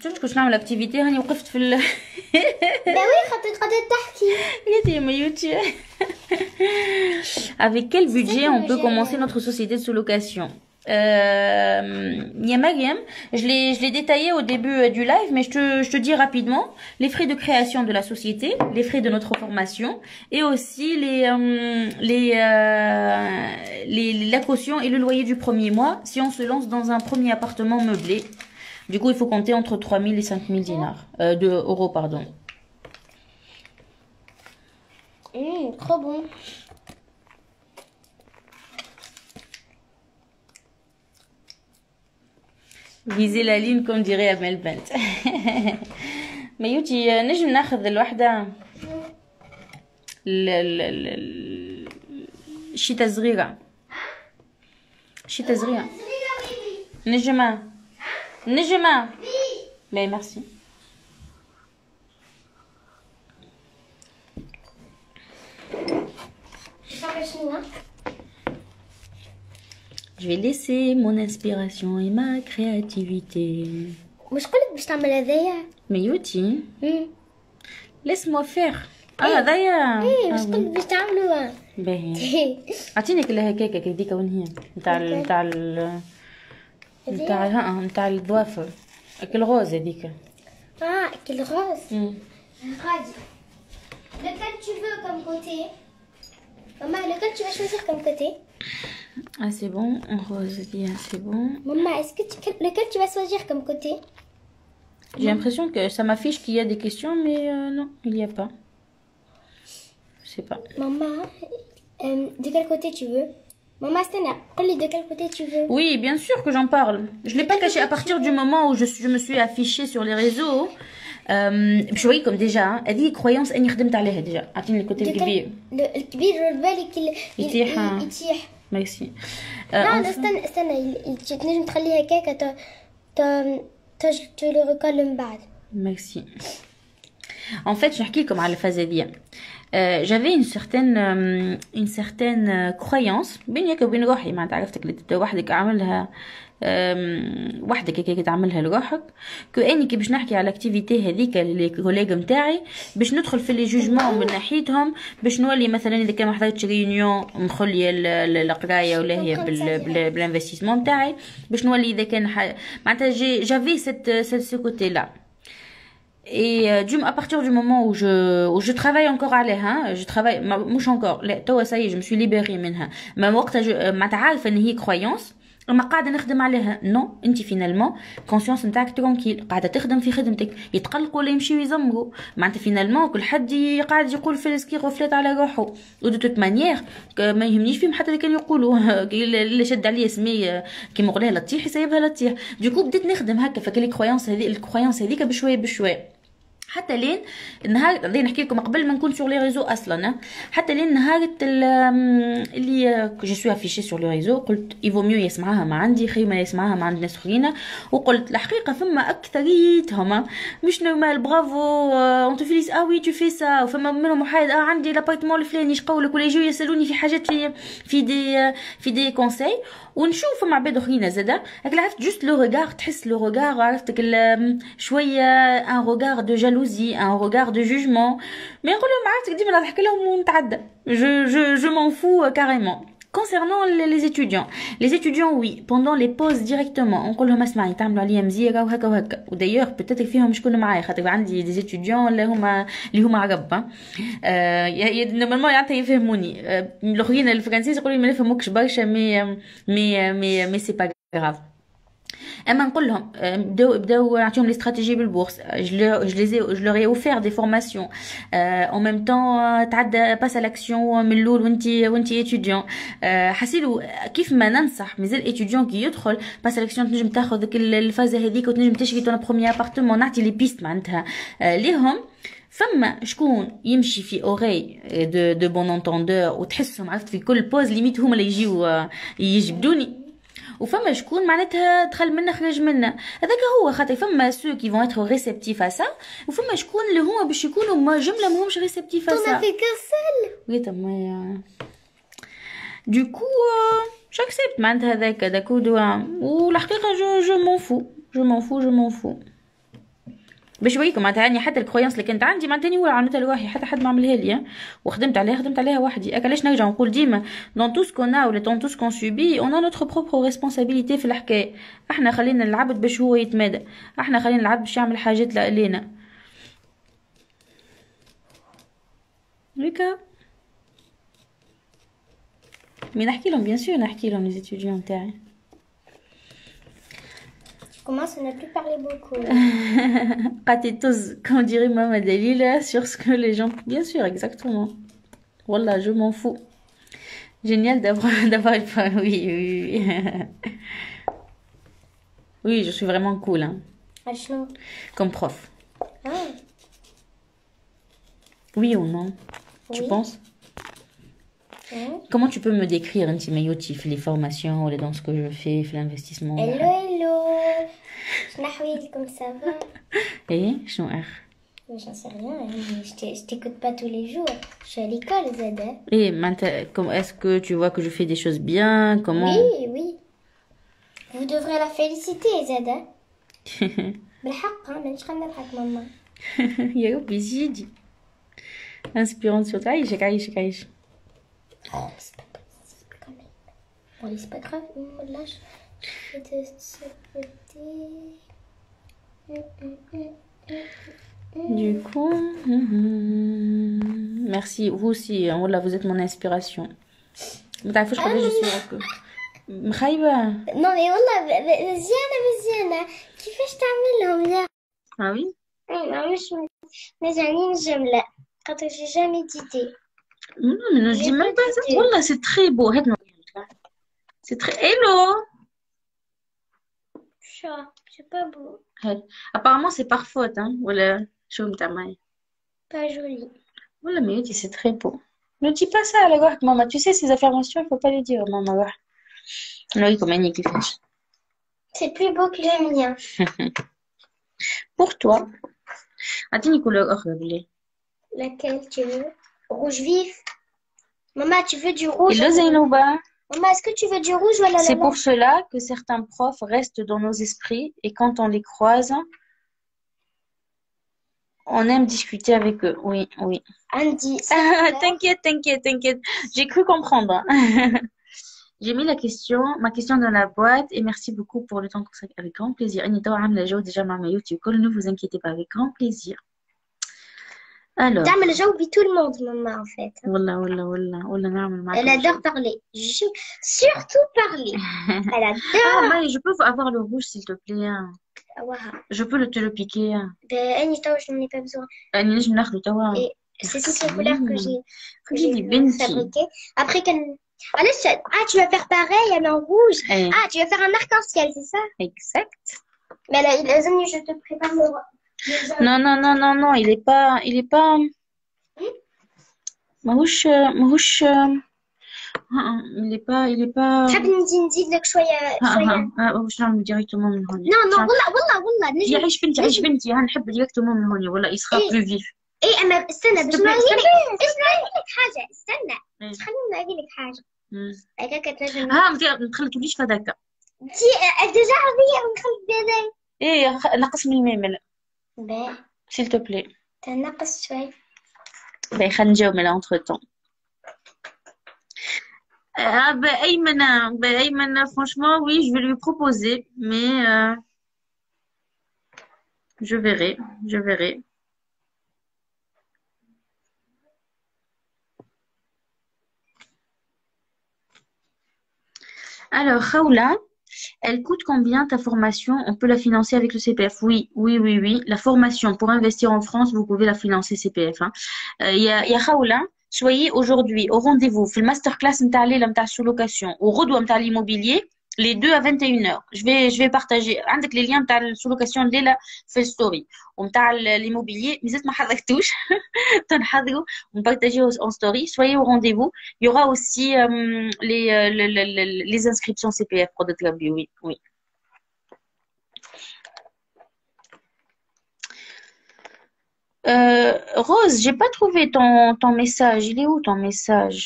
Speaker 1: شفت كنت نعمل اكتيفيتي هاني وقفت في
Speaker 2: لا وي خطيت تحكي
Speaker 1: يا ميوتي. Avec quel budget on peut commencer notre société de sous-location? Yamagam, je l'ai détaillé au début du live, mais je te dis rapidement les frais de création de la société, les frais de notre formation et aussi la caution et le loyer du premier mois si on se lance dans un premier appartement meublé. Du coup, il faut compter entre 3000 et 5000 dinars, euros, pardon.
Speaker 2: Trop bon.
Speaker 1: Viser la ligne comme dirait Amel Bent. Mais يوتي نجم ناخذ الوحدة الشيتا صغيرة نجمة mais merci. Je vais laisser mon inspiration et ma créativité.
Speaker 2: مش قلت باش تعمل هذايا؟
Speaker 1: Mais يوتي laisse-moi faire. هذايا
Speaker 2: مش قلت باش تعملوا؟
Speaker 1: باهي اعطيني كلها هكاك هذيك وين هي نتاع الضوافر. اكل غوز هذيك.
Speaker 2: اكل غوز. Radi. Lequel tu veux comme côté? Maman, lequel tu vas choisir comme côté?
Speaker 1: Ah, c'est bon. Rose dit, c'est bon.
Speaker 2: Maman, lequel tu vas choisir comme côté?
Speaker 1: J'ai l'impression que ça m'affiche qu'il y a des questions, mais non, il n'y a pas. Je sais pas.
Speaker 2: Maman, de quel côté tu veux? Maman, Stana, de quel côté tu veux?
Speaker 1: Oui, bien sûr que j'en parle. Je ne l'ai pas caché à partir du moment où je me suis affichée sur les réseaux. Je voyais comme déjà, هذه croyance أني خدمت عليها déjà. أعطيني الكوتي الكبير.
Speaker 2: الكبير بالك يطيح.
Speaker 1: Merci.
Speaker 2: لا استنى تنجم تخليها هكاك tu le recolles من بعد.
Speaker 1: Merci. En fait, je نحكي لكم على الفازة دي. J'avais une certaine croyance بينك وبين روحي، ما عرفتك اللي تبدا وحدك عاملها وحدك هيك تعملها لروحك، كأني كي باش نحكي على الاكتيفيتي هذيك اللي كوليج نتاعي باش ندخل في لي جوجمون من ناحيتهم، باش نولي مثلا اذا كان ما حضرتش ريونيون مخليه القرايه ولا هي بالانفستيسمون نتاعي، باش نولي اذا كان معناتها جافي ce côté là. Et à partir du moment où je travaille encore عليها، je travaille مش encore لا توا ça y est je me suis libérée منها، ما وقتها ما تعرف ان هي croyance اما قاعده نخدم عليها. نو انت فينالمون كونسيونس نتاعك ترونكيل، قاعده تخدم في خدمتك، يتقلقوا ولا يمشيو يزمروا، معناتها فينالمون كل حد قاعد يقول في السكي غفلت على روحه. ودو توت مانيير ما يهمنيش فيهم حتى اللي كانوا يقولوا اللي شد عليا سمي كي مغليها لا تطيح يسيبها لا تطيح. دوكو بديت نخدم هكا فكلي الكرويونس هذيك بشويه بشويه، حتى لين النهار اللي نحكي لكم قبل ما نكون سور لي ريزو اصلا، حتى لين نهار اللي جو سوي افيشي سور لي ريزو قلت ايفو ميو يسمعها ما عندي خير ما يسمعها مع عند ناس اخرين. وقلت الحقيقه فما اكثريتهم مش نورمال برافو اون تو فيليس وي تو في سا، وفما منهم واحد عندي لابارتمون الفلاني اش قولك، ولا يجوا يسالوني في حاجات في دي كونساي، ونشوف مع عباد اخرين زاده هكا عرفت جوست لو ريغار، تحس لو ريغار عرفتك شويه ان ريغار دو جالوزي ان ريغار دو جوجمون، مي نقول لهم عرفتك ديما نضحك لهم ونتعدى. جو m'en fous carrément. Concernant les étudiants oui, pendant les pauses directement نقول لهم اسمعي تعملوا عليا مزيره وهكا وهكا. ودايوغ بتاتر فيهم شكون معايا خاطر عندي دي étudiants اللي هما عرب نورمالمون يعطي يفهموني، الاخرين الفرنسيين يقولوا لي ما نفهموكش برشا مي سي با غراف. اما نقول لهم بداو نعطيهم لي استراتيجي بالبورصه، je leur ai offert des formations en même temps تعدى باس لاكسيون من الاول وانت étudiant. حسيلو كيف ما ننصح مازال étudiant كي يدخل باس لاكسيون تنجم تاخذ ديك الفازه هذيك وتنجم تشري تون بروميير ابارتمون، نعطي لي بيست معناتها ليهم. فما شكون يمشي في اوري دو بون انتوندور وتحسهم عرفت في كل بوز ليميت هما اللي يجيو يجبدوني، وفما شكون معناتها دخل منا خرج منا. هذاك هو خاطر فما سو كي فون اتر ريسبتيف ا سا، وفما شكون اللي هما باش يكونوا ما جمله ماهمش ريسبتيف ا سا.
Speaker 2: طنا في كسل
Speaker 1: وي تما دوكو جاكسبت معناتها هذاك ودوا. والحقيقه جو مون فو باش نوريكم معناتها يعني حتى الكرويانس اللي كانت عندي معناتها ني عملتها لوحدي، حتى حد ما عملها لي وخدمت عليها وحدي. علاش نرجع نقول ديما دون تو سكون ا ولا دون تو سكون سوبي اون ا نوتر بروبر ريسبونسابيلتي في الحكايه. احنا خلينا العبد باش هو يتمادى، احنا خلينا العبد باش يعمل حاجات لنا هكا. مي نحكي لهم بيان سور نحكي لهم لي ستوديون تاعي.
Speaker 2: Commence à ne plus parler beaucoup.
Speaker 1: Patétose, comme dirait Maman Dalila, sur ce que les gens... Bien sûr, exactement. Voilà, je m'en fous. Génial d'avoir une femme. Oui. Oui, je suis vraiment cool. Hein. Comme prof.
Speaker 2: Ah.
Speaker 1: Oui ou non? Tu penses? Comment tu peux me décrire un petit maillotif, les formations ou dans ce que je fais, l'investissement?
Speaker 2: Hello. Comme ça va?
Speaker 1: Et je
Speaker 2: J'en sais rien, je t'écoute pas tous les jours. Je suis à l'école, Zada.
Speaker 1: Et maintenant, est-ce que tu vois que je fais des choses bien? Comment?
Speaker 2: Oui. Vous devrez la féliciter, Zada. بالحق مانيش غنضحك ماما.
Speaker 1: يا ربي زيدي. Inspiration. عايشك.
Speaker 2: Oh, c'est pas quand même. Bon, c'est pas grave, on me lâche. Je vais te sauter.
Speaker 1: Du coup, merci. Vous aussi, hein, voilà, vous êtes mon inspiration. ما تعرفوش قداش je suis مخيبة.
Speaker 2: Non mais والله مزيانة كيفاش تعملهم يا
Speaker 1: Ah oui?
Speaker 2: لا مش مزيانين جملة خاطر j'ai jamais d'idée.
Speaker 1: Non, mais ne dis même pas ça. Wallah, c'est très beau. C'est très... Hello!
Speaker 2: Chat, c'est pas beau,
Speaker 1: Apparemment, c'est par faute, hein. Voilà, je me taille.
Speaker 2: pas joli.
Speaker 1: Voilà, mais oui, c'est très beau. Ne dis pas ça à la gueule, maman. Tu sais, ces affirmations, il faut pas les dire, maman. Oui, comme Annie qui fait.
Speaker 2: C'est plus beau que le mien.
Speaker 1: Pour toi, attends, couleur orangée.
Speaker 2: Laquelle tu veux? Rouge vif. Maman, tu veux du rouge?
Speaker 1: Et le Zainouba,
Speaker 2: Maman, est-ce que tu veux du rouge ou la
Speaker 1: c'est pour cela que certains profs restent dans nos esprits et quand on les croise, on aime discuter avec eux. Oui, oui.
Speaker 2: Andy.
Speaker 1: T'inquiète. J'ai cru comprendre. J'ai mis ma question dans la boîte et merci beaucoup pour le temps consacré avec grand plaisir. Anita عاملة جو déjà مع YouTube. Ne vous inquiétez pas, avec grand plaisir. Alors.
Speaker 2: تعمل جو بي tout le monde, maman, en fait.
Speaker 1: والله نعمل معك.
Speaker 2: Elle adore parler. Surtout parler. Elle adore.
Speaker 1: Ah, mais je peux avoir le rouge, s'il te plaît. Je peux te le piquer.
Speaker 2: Anita, je n'en ai pas besoin.
Speaker 1: نجم ناخده توا.
Speaker 2: Et c'est toutes les couleurs que j'ai
Speaker 1: بنتي.
Speaker 2: fabriquées. Après, tu vas faire pareil, mais en rouge.
Speaker 1: Eh.
Speaker 2: Ah, tu vas faire un arc-en-ciel, c'est ça?
Speaker 1: Exact.
Speaker 2: Mais là, je te prépare le...
Speaker 1: Non, il est pas ماهوش il est pas
Speaker 2: تحب نزيد لك شوية
Speaker 1: واش نعمل ديريكتومون من هوني
Speaker 2: non والله
Speaker 1: نجم عيش بنتي نحب ديريكتومون من هوني ولا يسخا بلو فيف
Speaker 2: ايه اما استنى باش نوري لك حاجة استنى خليني نوري لك حاجة هكاك تنجم
Speaker 1: ما تخلطوليش فداكا
Speaker 2: انتي ديجا عربية ونخلط بيدي
Speaker 1: ايه نقص من الميمل
Speaker 2: باهي
Speaker 1: s'il te plaît
Speaker 2: تنقص شوي
Speaker 1: باهي خلينا نجاوب من entre temps Ayman, franchement, oui, je vais lui proposer, mais je verrai. Alors, Khawla, elle coûte combien ta formation? On peut la financer avec le CPF? Oui. La formation pour investir en France, vous pouvez la financer CPF. يا Khawla, soyez aujourd'hui au rendez-vous في الماستر-class نتاع الليلة نتاع السولوكاسيون وغدوة نتاع l'immobilier les deux à 21h. Je vais partager عندك les liens نتاع السولوكاسيون الليلة في الستوري ونتاع l'immobilier مازلت ما حضرتوش تنحضروا ونبارتاجيو en story. Soyez au rendez-vous. Il y aura aussi les inscriptions CPF pour d'autres labs. Oui. Rose, j'ai pas trouvé ton message. Il est où ton message?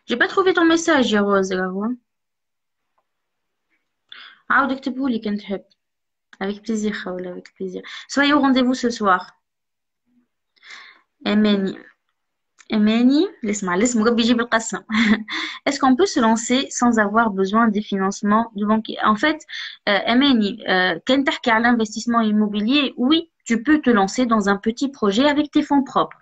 Speaker 1: J'ai pas trouvé ton message, يا Rose. عاود اكتبهولي كنت تحب. Avec plaisir, Khawla, avec plaisir. Soyez au rendez-vous ce soir. Amani, laisse-moi ربي يجيب القسم. Est-ce qu'on peut se lancer sans avoir besoin des financements de banquier? En fait, Amani, quand tu as l'investissement immobilier, oui, tu peux te lancer dans un petit projet avec tes fonds propres.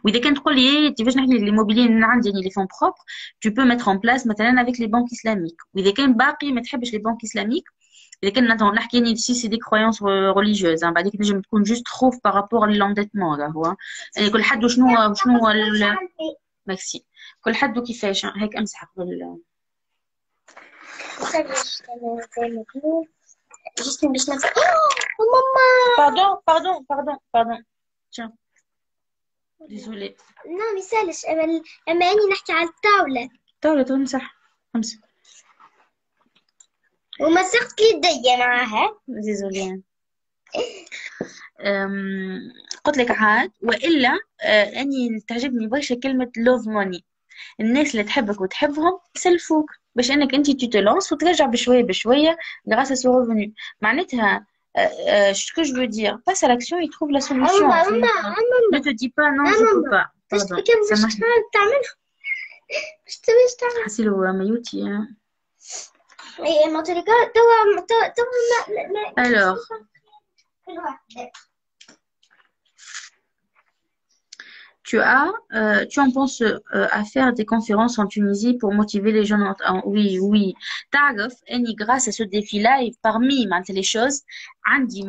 Speaker 1: وإذا كان تقول لي كيفاش نحكي l'immobilier عندي يعني les fonds propres, tu peux mettre en place مثلا avec les banques islamiques. وإذا كان باقي ما تحبش les banques islamiques, إذا كان نحكي يعني si c'est des croyances religieuses, بعديك تنجم تكون juste خوف par rapport à l'endettement راهو. يعني كل حد وشنو ميرسي. كل حد وكيفاش هيك امسح قبل.
Speaker 2: juste باش نفهم.
Speaker 1: Pardon. Tiens. Désolée.
Speaker 2: non ما يسالش اما اني نحكي على الطاولة
Speaker 1: تمسح امسح.
Speaker 2: ومسحت يدي معاها.
Speaker 1: Désolée. قلت لك عاد والا اني تعجبني برشا كلمه love money. الناس اللي تحبك وتحبهم يسلفوك باش انك انت تتلونس وترجع بشويه grâce à ce revenu. معناتها ce que je veux dire, passe à l'action et trouve la solution. Ne te dis pas non, je peux pas. Pardon. Ça marche. حسي له ميوتي.
Speaker 2: Mais en tous les cas,
Speaker 1: Alors, tu en penses à faire des conférences en Tunisie pour motiver les gens oui, oui. تعرف اني grâce à ce défi-là et parmi les choses عندي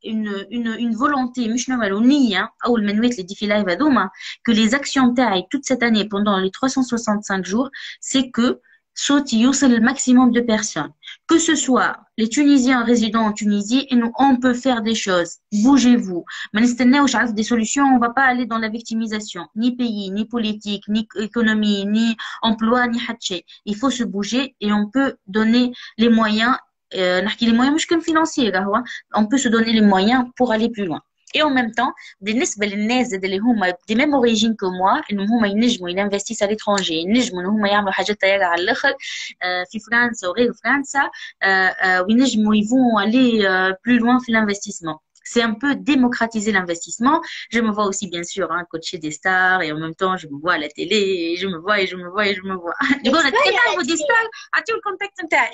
Speaker 1: une volonté مش نورمال ونية أول ما نويت les défis live هذوما que les actions تاعي toute cette année pendant les 365 jours c'est que صوتي يوصل le maximum de personnes que ce soit les Tunisiens résidant en Tunisie et nous on peut faire des choses bougez-vous ما نستناوش عارف des solutions on va pas aller dans la victimisation ni pays ni politique ni économie ni emploi ni حتى شيء il faut se bouger et on peut donner les moyens نحكي les moyens مش كان financiers هو on peut se donner les moyens pour aller plus loin et en même temps بالنسبة للناس اللي هما des mêmes origines que moi إنهم هما ينجموا ينفستيس à l'étranger ينجموا إنهم هما يعملوا حاجات طيارة على الآخر في فرنسا وغير فرنسا وينجموا ils vont aller plus loin في l'investissement. C'est un peu démocratiser l'investissement. Je me vois aussi, bien sûr, hein, coacher des stars et en même temps, je me vois à la télé et je me vois et je me vois et je me vois. Du coup, on a très bien des stars. As-tu le contact نتاعي؟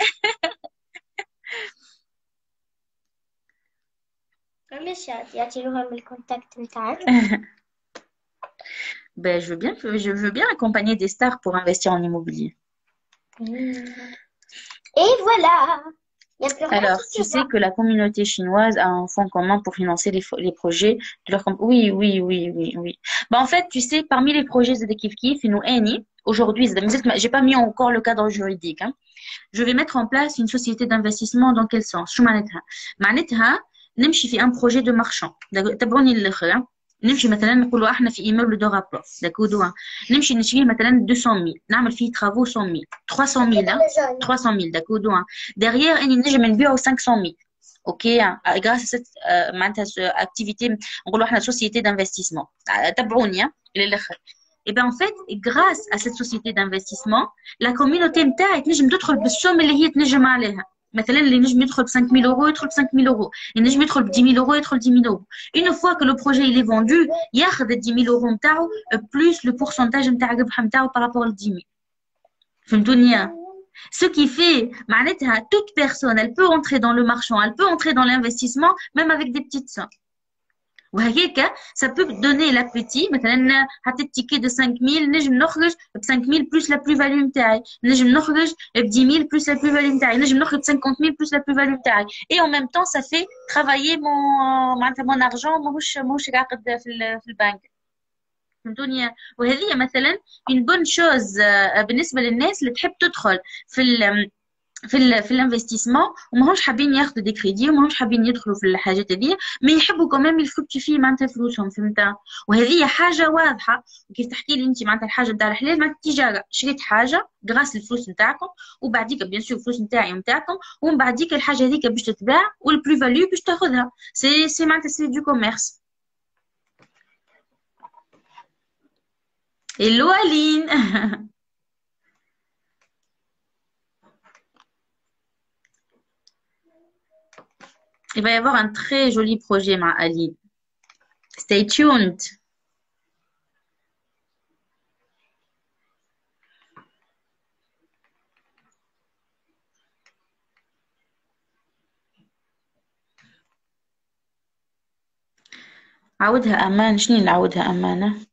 Speaker 2: مش يعطي لهم الكونتاكت نتاعك.
Speaker 1: Ben, je veux bien accompagner des stars pour investir en immobilier.
Speaker 2: Et voilà. Il y a plus rien
Speaker 1: Alors, tu sais que la communauté chinoise a un fonds commun pour financer les projets de leur oui, oui, oui, oui, oui. Bah, en fait, tu sais, parmi les projets de Kif Kif, nous, aujourd'hui, j'ai pas mis encore le cadre juridique. Hein. Je vais mettre en place une société d'investissement dans quel sens? معناتها نمشي في un projet de marchand. تابعوني للآخر. نمشي مثلا نقولوا احنا في immeuble de rapport داكودو نمشي نشريه مثلا 200,000 نعمل فيه travaux 100,000 300,000 300,000 داكودو derrière اني نجم نبيعو 500,000 اوكي grâce à cette معناتها activité نقولوا احنا société d'investissement تابعوني للاخر. Et bien en fait grâce à cette société d'investissement la communauté نتاعي تنجم تدخل بالسوم اللي هي تنجم عليها. مثلا اللي نجم يدخل ب 5,000 euros يدخل ب 5,000 euros اللي نجم يدخل ب 10,000 euros يدخل 10,000 euros une fois que le projet il est vendu ياخذ 10,000 euros نتاعو plus le pourcentage نتاع الربح نتاعو par rapport ل 10,000 فهمتوني ce qui fait معناتها toute personne elle peut entrer dans le marchand elle peut entrer dans l'investissement même avec des petites sommes وهكاك ça peut donner l'appétit مثلا حطيت ticket de 5,000 نجم نخرج ب 5,000 plus la plus-value نتاعي نجم نخرج ب 10,000 plus la plus-value نتاعي نجم نخرج ب 50,000 plus la plus-value نتاعي et en même temps ça fait travailler معناتها mon argent ماهوش راقد في البنك فهمتوني وهذه مثلا une bonne chose بالنسبة للناس اللي تحب تدخل في الانفستيسمون وماهمش حابين ياخذوا دي كريدي وماهمش حابين يدخلوا في الحاجات هذه ما يحبوا كمان يفركتيفي معناتها فلوسهم فهمت وهذه حاجه واضحه كيف تحكي لي انت معناتها الحاجه نتاع الحلال معناتها التجاره شريت حاجه غراس الفلوس نتاعكم وبعديك بيان سور الفلوس نتاعي ونتاعكم ومن بعديك الحاجه هذيك باش تتباع والبلو فاليو باش تاخذها سي معناتها سي دو كوميرس. Hello Aline. Il va y avoir un très joli projet, ma Aline. Stay tuned. عودها أمان شنو نعودها أمانة؟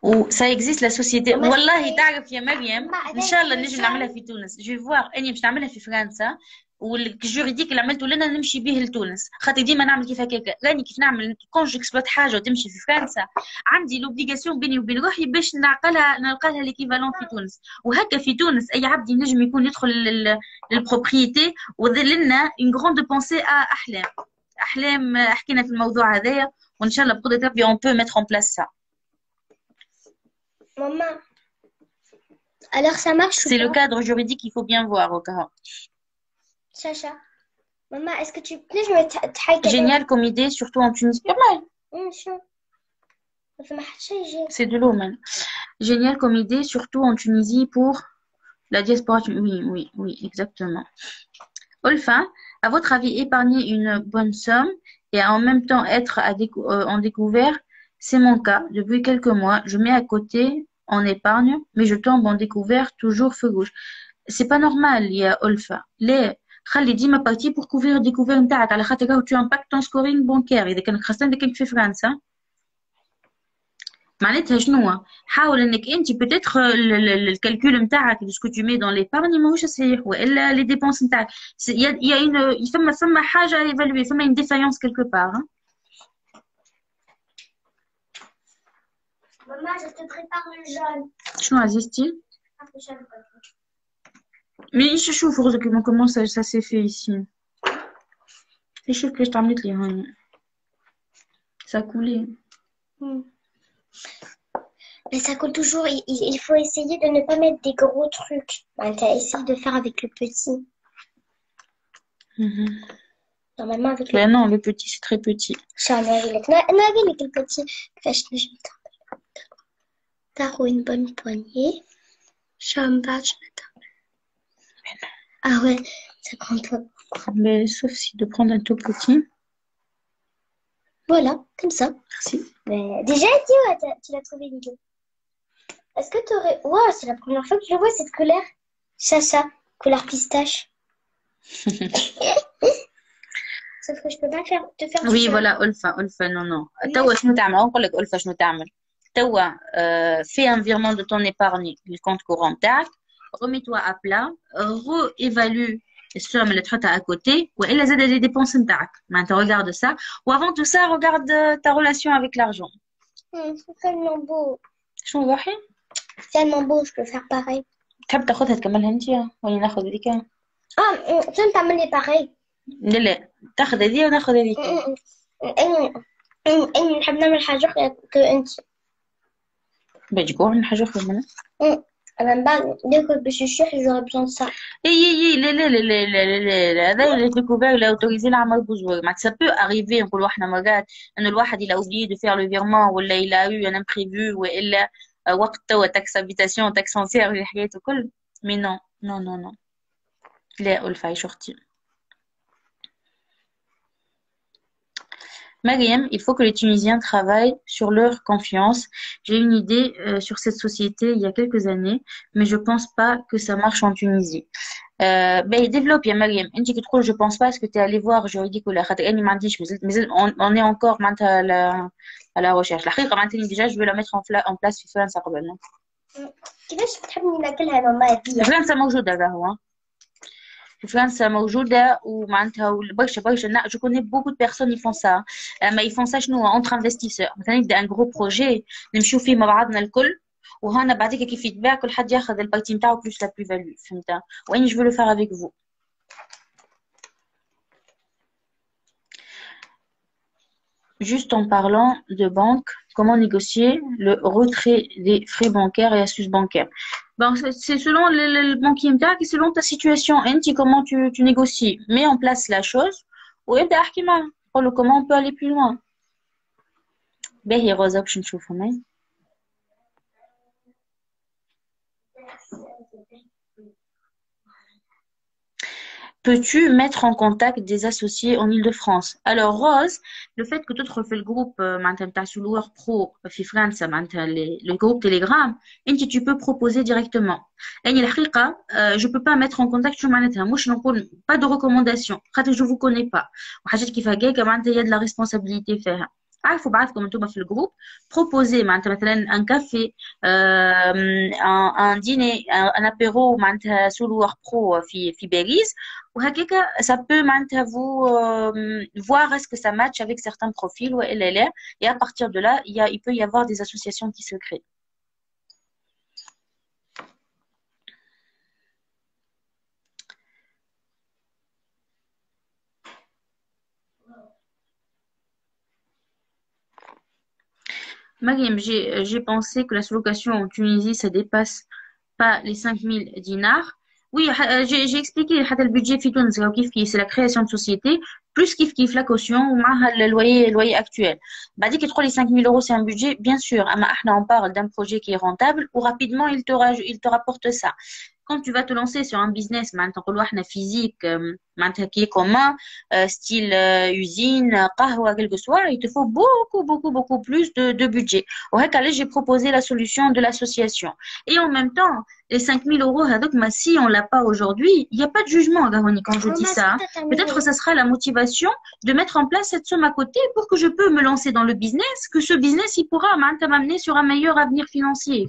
Speaker 1: وسا اكزيست لا سوسيتي والله تعرف يا مريم ان شاء الله نجي نعملها في تونس جو فوار اني باش نعملها في فرنسا والجوريديك اللي عملته لنا نمشي به لتونس خاطر ديما نعمل كيف هكاك راني كيف نعمل كون جيكسبلوت حاجه وتمشي في فرنسا عندي لوبليغاسيون بيني وبين روحي باش نلقى لها ليكيفالون في تونس وهكا في تونس اي عبد ينجم يكون يدخل للبروبريتي وظل لنا اون غروند بونسي احلام حكينا في الموضوع هذايا وان شاء الله بقدره ربي اون بو ميتر اون بلاس سا.
Speaker 2: Maman, alors ça marche ou pas?
Speaker 1: C'est le cadre juridique qu'il faut bien voir au cas.
Speaker 2: Chacha, maman, est-ce que tu peux je me
Speaker 1: Génial comme idée, surtout en Tunisie. Pas mal. C'est de l'eau, man. Génial comme idée, surtout en Tunisie pour la diaspora. Oui, exactement. Olfa, à votre avis, épargner une bonne somme et en même temps être en découvert, C'est mon cas. Depuis quelques mois, je mets à côté en épargne, mais je tombe en découvert toujours feu rouge. C'est pas normal, il y a Olfa. Les خلي ديما بارتي pour couvrir الديكوفير نتاعك على خاطر راهو tu impactes ton scoring bancaire إذا كان خاصة إذا كنت في فرنسا. معناتها شنو حاول انك انت بتتر الكالكول نتاعك دو سكو تو مي دون ليبارني ماهوش صحيح والا لي ديبونس نتاعك يا اون فما حاجه ايفالوي فما اون ديفايونس كيلكو بار.
Speaker 2: Maman, je te prépare le jaune.
Speaker 1: شنو عزيزتي؟ مي ايش شوف رزقك comment ça s'est fait ici. ايش كيفاش تعملت لي هاني ça a coulé.
Speaker 2: Mais ça coule toujours. Il faut essayer de ne pas mettre des gros trucs. Ben, t'as essayé de faire avec le petit. Normalement, avec le
Speaker 1: Ben non, le petit, c'est très petit.
Speaker 2: le petit. T'as une bonne poignée. Ah ouais, ça prend pas.
Speaker 1: Mais sauf si de prendre un tout petit.
Speaker 2: Voilà, comme ça.
Speaker 1: Merci.
Speaker 2: Mais déjà, tu l'as trouvé l'idée. Est-ce que tu aurais... Wow, c'est la première fois que je vois cette couleur. Chacha, couleur pistache. Sauf que je peux pas te faire
Speaker 1: Oui, voilà, Olfa, non, non. توا شنو تعمل؟ نقول لك Olfa شنو تعمل. توا fais un virement de ton épargne du compte courant تاعك. Remets-toi à plat. Réévalue السوم اللي تحطها à côté. وإلا زاد les dépenses نتاعك. Maintenant, regarde ça. Ou avant tout ça, regarde ta relation avec l'argent.
Speaker 2: C'est tellement beau.
Speaker 1: شنو روحي؟
Speaker 2: Tellement beau, je peux faire pareil.
Speaker 1: تحب تاخذها تكملها انت ولا ناخذ هذيك؟
Speaker 2: tu veux تعمل لي pareil.
Speaker 1: لا تاخذ هذه وناخذ هذيك.
Speaker 2: اني نحب نعمل حاجه كأنت.
Speaker 1: بتجوع من حاجه اخرى منها.
Speaker 2: انا بعد ديكور باش يشيح j'aurais besoin de ça.
Speaker 1: اي لا لا لا لا لا لا هذا اللي ديكوفير لا اوتوريزي العمل بوزوي ما سا بو اريفي نقولوا احنا مرات انه الواحد الى اوبليي دو فير لو فيرمون ولا الى يو ان امبريفو والا وقت توا تاكس هابيتاسيون تاكس فونسيير الحكايات الكل مي نو نو نو نو لا ألفاي شختي. Mariam, il faut que les Tunisiens travaillent sur leur confiance. J'ai une idée sur cette société il y a quelques années, mais je pense pas que ça marche en Tunisie. Ben développe يا مريم. انت كي تقول je pense pas, est-ce que tu es allé voir juridique ولا خاطر اني ما عنديش مازال on est encore معناتها à la recherche. الحقيقة معناتها déjà je vais la mettre en place في فرنسا قبل.
Speaker 2: كيفاش تحبني ناكلها ماما هذه؟
Speaker 1: فرنسا موجودة راهو. في فرنسا موجودة ومعناتها برشا جو كوني بوكو دو بيرسون يفون سا ما يفون سا شنو اونتر انفستيسور مثلا يبدا ان جرو بروجي نمشيو فيه مع بعضنا الكل وهنا بعديك كيف يتباع كل حد ياخذ البارتي نتاعو بلوس لا بلو فالو فهمت واني جو لو فار افيك فو. Juste en parlant de banque, comment négocier le retrait des frais bancaires et astuces bancaires? Ben, c'est selon le banquier et selon ta situation. Comment tu négocies. Mets en place la chose. Ou comment on peut aller plus loin. Peux-tu mettre en contact des associés en Île-de-France? Alors, Rose, le fait que tu refais le groupe Pro France, le groupe Telegram, tu peux proposer directement. Je ne peux pas mettre en contact, pas de recommandation, je ne vous connais pas. Il y a de la responsabilité faire. عارفوا بعضكم انتم في الجروب بروبوزي معناتها مثلا ان كافي ان ديني ان ابيرو معناتها سولوار برو في باريس وهكاك ça peut معناتها vous voir est-ce que ça match avec certains profils والا لا et à partir de là il peut y avoir des associations qui se créent. Mariam, j'ai pensé que la sous-location en Tunisie, ça dépasse pas les 5000 dinars. Oui, j'ai expliqué le budget في تونس c'est la création de société plus كيف la caution ومعها le loyer actuel. بعد كي تقول لي 5000 euros c'est un budget bien sûr. اما احنا on parle d'un projet qui est rentable ou rapidement il te rapporte ça. quand tu vas te lancer sur un business physique, qui est commun, style usine, qahwa, quel que soit, il te faut beaucoup plus de budget. J'ai proposé la solution de l'association. Et en même temps, les 5 000 euros, si on l'a pas aujourd'hui, il n'y a pas de jugement, Garoni, quand je dis ça. Peut-être que ça sera la motivation de mettre en place cette somme à côté pour que je peux me lancer dans le business, que ce business, il pourra m'amener sur un meilleur avenir financier.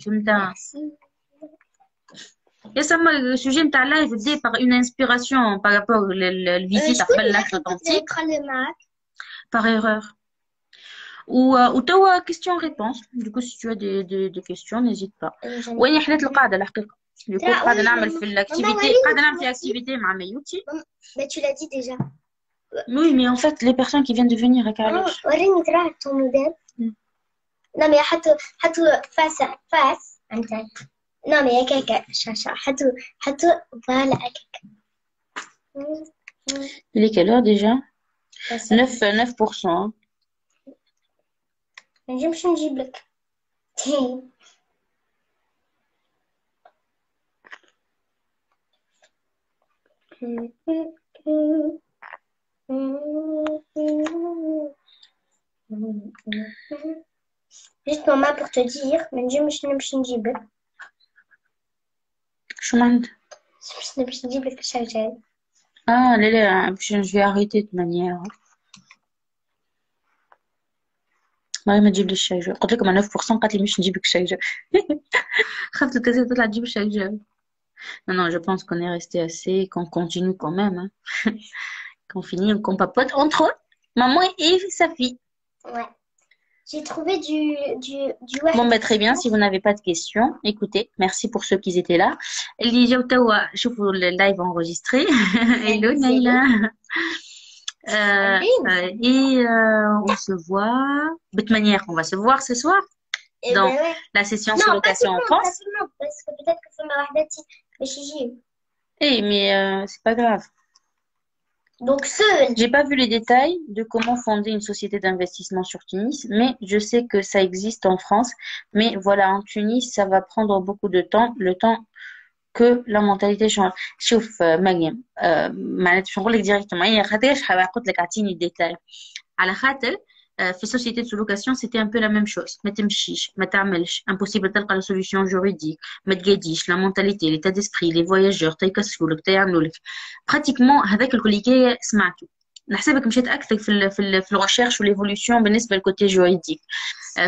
Speaker 1: Et ça, le sujet de live est par une inspiration par rapport à la visite à l'acte authentique. Par erreur. Ou question-réponse. Du coup, si tu as des questions, n'hésite pas. وين حلت القاعدة الحقيقة. Du coup, قاعدة نعمل في l'activité, قاعدة نعمل في activité مع ميوتي.
Speaker 2: Mais tu l'as dit déjà.
Speaker 1: Oui, mais en fait, les personnes qui viennent de venir à Carlos.
Speaker 2: وريني ترى ton modèle. Non mais حطوا face أنت. Non mais هكاك شاشة حطوا voilà هكاك.
Speaker 1: Il est quelle heure déjà? 9%.
Speaker 2: نجمش نجيب لك. Juste maman pour te dire, ما نجمش نمشي نجيب لك.
Speaker 1: شو معناتها؟
Speaker 2: باش نجيب لك الشجال.
Speaker 1: Ah, là, je vais arrêter de toute manière. ما ما تجيب لي الشجر. قلت لكم 9% قالت لي مش نجيب لك الشجر. خفت الكاسة تطلع تجيب الشجر. Non, je pense qu'on est resté assez, qu'on continue quand même. Hein. Qu'on finit, qu'on papote entre maman et sa fille.
Speaker 2: Ouais. J'ai trouvé du web.
Speaker 1: Bon, bah, très bien. Si vous n'avez pas de questions, écoutez, merci pour ceux qui étaient là. Je vous le live enregistré. Hello, Naila. On se voit. De toute manière, on va se voir ce soir dans la session sur location en France.
Speaker 2: Pas tout le monde, parce que peut-être que ça m'a rahdati.
Speaker 1: Mais c'est pas grave.
Speaker 2: Donc seul.
Speaker 1: J'ai pas vu les détails de comment fonder une société d'investissement sur Tunis, mais je sais que ça existe en France. Mais voilà, en Tunis, ça va prendre beaucoup de temps, le temps que la mentalité change. Chouf, Mariam, je vais dire directement. Il y a des détails. À la khatel, في société de sous-location, c'était un peu la même chose. ما تمشيش, ما تعملش, impossible تلقى la solution juridique, ما تقاديش, la mentalité, l'état d'esprit, les voyageurs, تيكسفولك, تيعملولك. Pratiquement, هذاك الكل سمعته. نحسبك مشيت أكثر في الريشيرش والإيفولوشن بالنسبة للكوتي جوريديك.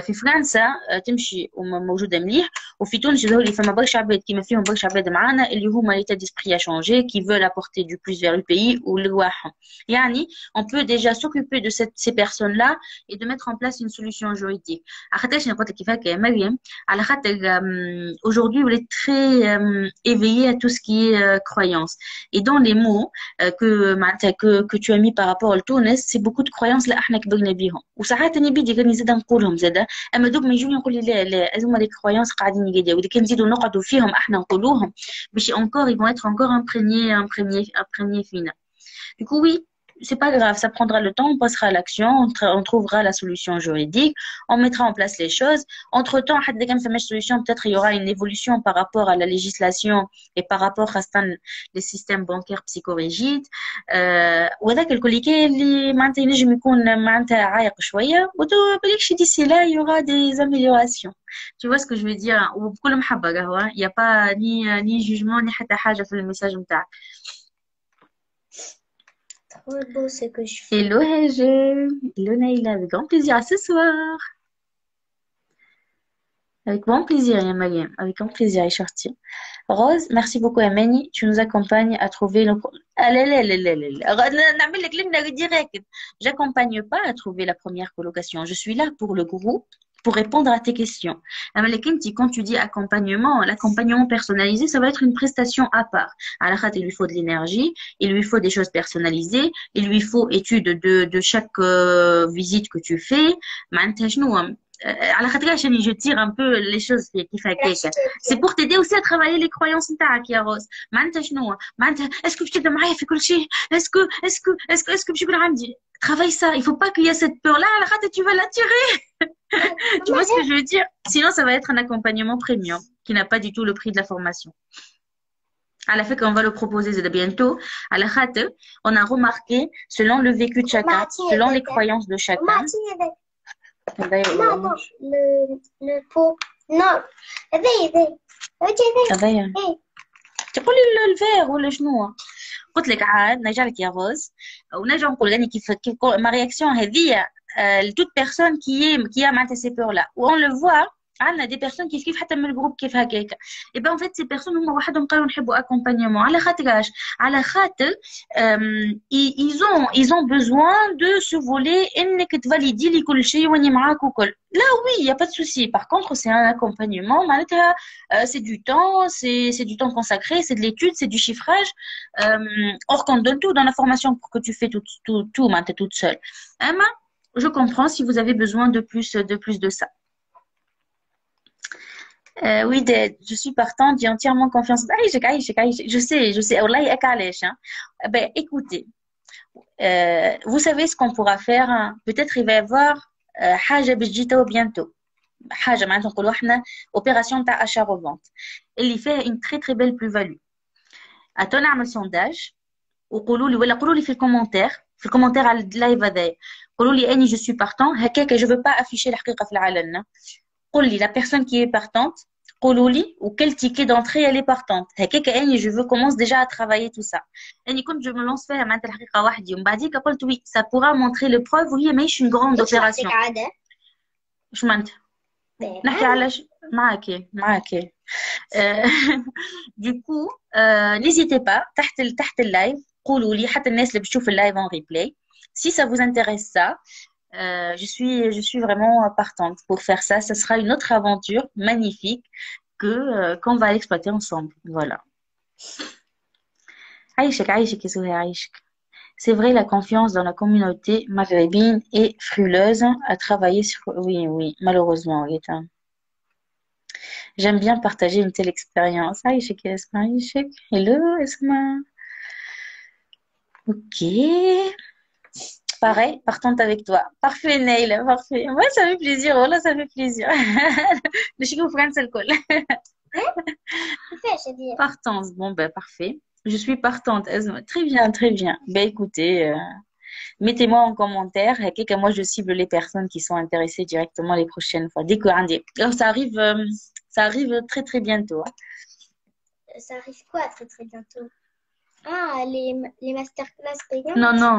Speaker 1: في فرنسا تمشي وموجودة مليح وفي تونس يظهر لي فما برشا عباد كيما فيهم برشا عباد معانا اللي هما l'état d'esprit a changé qui veulent apporter du plus vers le pays ولرواحهم. يعني on peut déjà s'occuper de ces personnes-là et de mettre en place une solution juridique. على خاطرش نقول لك كيفاك يا مريم على خاطر aujourd'hui on est très éveillé à tout ce qui est croyance et dans les mots que tu as mis par rapport à Tunis c'est beaucoup de croyances اللي احنا كبرنا بيهم وساعات انا بيدي راني زاده نقولهم زاده اما دوك ما يجوني يقول لي لا هذوما لي كرويونس قاعدين يقداو اذا كان نزيدوا نقعدوا فيهم احنا نقولوهم باش encore ils vont être encore imprégnés فينا. Du coup oui, c'est pas grave, ça prendra le temps, on passera à l'action, on trouvera la solution juridique, on mettra en place les choses. Entre-temps, peut-être il y aura une évolution par rapport à la législation et par rapport à les systèmes bancaires psychorigides. وهذاك الكوليكي اللي معناتها ينجم يكون معناتها عايق شوية وبالكش d'ici là il y aura des améliorations. Tu vois ce que je veux dire? وبكل محبة قهوة, il y a pas ni jugement ni حتى حاجة في الميساج نتاعك.
Speaker 2: Trop beau ce que je fais.
Speaker 1: Hello Hege, hello Naïla, avec grand plaisir à ce soir. Avec grand plaisir, Yamagem, avec grand plaisir à y sortir. Rose, merci beaucoup Amani, tu nous accompagnes à trouver nos... J'accompagne pas à trouver la première colocation, je suis là pour le groupe, pour répondre à tes questions. Quand tu dis accompagnement, l'accompagnement personnalisé, ça va être une prestation à part. À la il lui faut de l'énergie, il lui faut des choses personnalisées, il lui faut étude de chaque visite que tu fais. Je tire un peu les choses c'est pour t'aider aussi à travailler les croyances نتاعك يا روز. معناتها شنو معناتها est-ce que تبدا معايا في كل شيء est-ce que باش يكون عندي travaille ça, il faut pas qu'il y ait cette peur là على خاطر tu vas l'attirer. Tu vois ce que je veux dire? Sinon ça va être un accompagnement premium qui n'a pas du tout le prix de la formation. À la fin qu'on va le proposer bientôt. À la خاطر, on a remarqué, selon le vécu de chacun, selon les croyances de chacun.
Speaker 2: Non, non, le pot. Non, هذايا
Speaker 1: هذايا تقولي الفير ولا شنو؟ قلت لك عاد نرجع لك يا غوز ونرجع نقول يعني كيف ما رياكسيون هذيا لتوت بيرسون كي معناتها سي بور لا وون لو فوا عندنا دي بيرسون كيف حتى من الجروب كيف هكاك اي بان فيت سي بيرسون هما وحدهم قالوا نحبوا اكومبانيمون على خاطرش على خاطر ils ont besoin de se voler انك تفاليدي لي كل شيء واني معاك وكل لا oui y a pas de souci par contre c'est un accompagnement معناتها c'est du temps c'est du temps consacré c'est de l'étude c'est du chiffrage or qu'on donne tout dans la formation pour que tu fais tout maintenant toute seule Emma je comprends si vous avez besoin de plus de ça. Oui, je suis partante, j'ai entièrement confiance. Je sais. Wallahi, hein. Ben, écoutez, vous savez ce qu'on pourra faire. Hein. Peut-être il va y avoir حاجة بتجي bientôt. حاجة معناتها نقولوا احنا opération تاع achat-revente. اللي فيها une très très belle plus-value. أتو نعمل sondage وقولوا لي ولا قولوا لي في الكومنتير على اللايف هذايا قولوا لي اني je suis partant هكاك je veux pas afficher الحقيقة في العلن قول لي la personne qui est partante قولوا لي وquel ticket d'entrée elle est partante هكاك اني je veux commence déjà à travailler tout ça اني كنت je me lance فيها معناتها الحقيقة وحدي ومن بعديك قلت oui ça pourra montrer le preuve وهي ماهيش une grande opération شو معناتها نحكي على معاكي du coup n'hésitez pas تحت اللايف قولوا لي حتى الناس اللي بتشوف اللايف en replay si ça vous intéresse ça je suis vraiment partante pour faire ça ce sera une autre aventure magnifique qu'on va exploiter ensemble voilà عايشك يا سهى عايشك c'est vrai la confiance dans la communauté maghrébine est frileuse à travailler sur oui malheureusement Rita. J'aime bien partager une telle expérience. Aïchek, Aïchek. Hello, Esma. Ok. Pareil, partante avec toi. Parfait, Neil. Parfait. Ouais, ça fait plaisir. Oh là, ça fait plaisir. Le chico France, le col. Partance. Bon, ben, parfait. Je suis partante, Esma. Très bien, très bien. Ben, écoutez, mettez-moi en commentaire. Moi, je cible les personnes qui sont intéressées directement les prochaines fois. Dès que alors, ça arrive très très bientôt. Hein.
Speaker 2: Ça arrive quoi très très bientôt? Ah, les masterclass payantes?
Speaker 1: Non,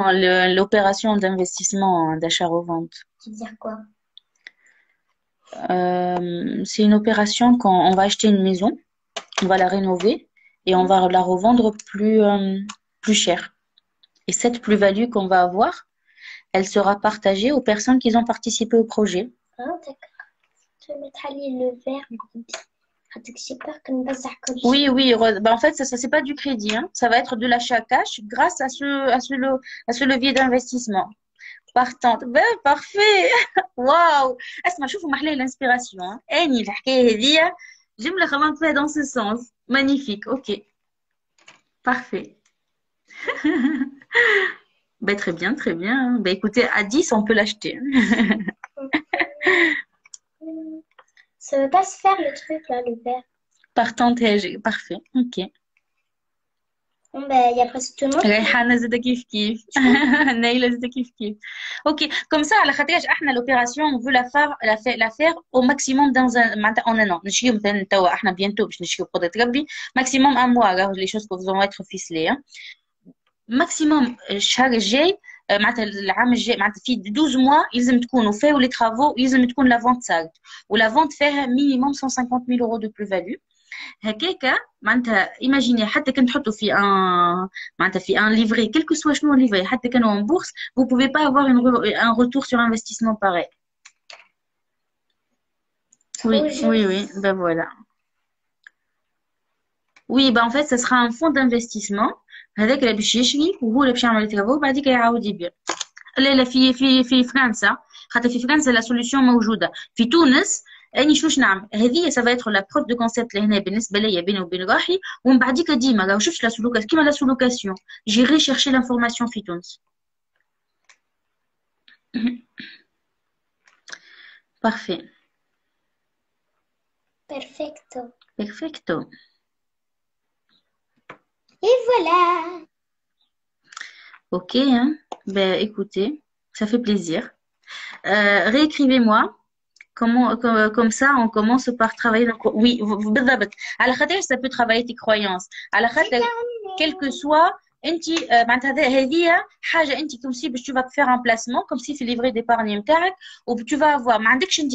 Speaker 1: l'opération d'investissement d'achat-revente.
Speaker 2: Tu veux dire quoi?
Speaker 1: C'est une opération quand on va acheter une maison, on va la rénover et on va la revendre plus cher. Et cette plus-value qu'on va avoir, elle sera partagée aux personnes qui ont participé au projet.
Speaker 2: Ah, d'accord. Tu vas mettre le verbe.
Speaker 1: Oui, bah, en fait, ça c'est pas du crédit, hein. Ça va être de l'achat cash grâce à ce levier d'investissement. Partante. Ben, parfait. Waouh. اسمع شوفوا محلاه l'inspiration. Hein. اني الحكايه هذيا جمله خممت فيها dans ce sens. Magnifique. OK. Parfait. Ben, très bien, très bien. Ben, écoutez, à 10, on peut l'acheter.
Speaker 2: Ça veut pas se faire le truc là, le verre.
Speaker 1: Partante, parfait. OK.
Speaker 2: Bon, ben, il y a presque tout le monde.
Speaker 1: ريحانة زاد كيف نايلة زاد كيف OK comme ça على خاطرش احنا l'opération on veut la faire au maximum dans معناتها en un an نشريو مثلا توا احنا bientôt باش نشريو بقدرة ربي maximum un mois alors les choses vont être ficelées hein. maximum الشهر الجاي معناتها العام الجاي معناتها في 12 mois يلزم تكونوا فاو لي travaux يلزم تكون la vente صارت ولا vente فيها minimum 150 000 euros de plus-value هكاكا معناتها ايماجيني حتى كان تحطوا في ان معناتها في ان ليفري كل كو سوا شنو ليفري حتى كانوا en bourse vous pouvez pas avoir un retour sur investissement pareil oui ben voilà oui ben en fait ça sera un fonds d'investissement هذاك اللي باش يشري وهو اللي باش يعمل الترافو بعديك يعاود يبيع لا في فرنسا خاطر في فرنسا لا سوليسيون موجوده في تونس اني شوش نعمل هذه سافا ايتر لا بروف دو كونسيبت لهنا بالنسبه ليا بيني وبين روحي ومن بعديك ديما راهو شفتش لا سولوكاسيون كيما لا سولوكاسيون جيري شيرشي لانفورماسيون في تونس بارفي
Speaker 2: Perfecto.
Speaker 1: Perfecto.
Speaker 2: Et voilà.
Speaker 1: Ok, hein. Ben, écoutez, ça fait plaisir. Réécrivez-moi. Comme ça, on commence par travailler. Oui, بالضبط. على خاطر ça peut travailler tes croyances. على خاطر quel que soit انت معناتها هذه حاجه انت كم سي باش tu vas faire un placement comme si في livret d'épargne نتاعك tu vas avoir ما عندكش انت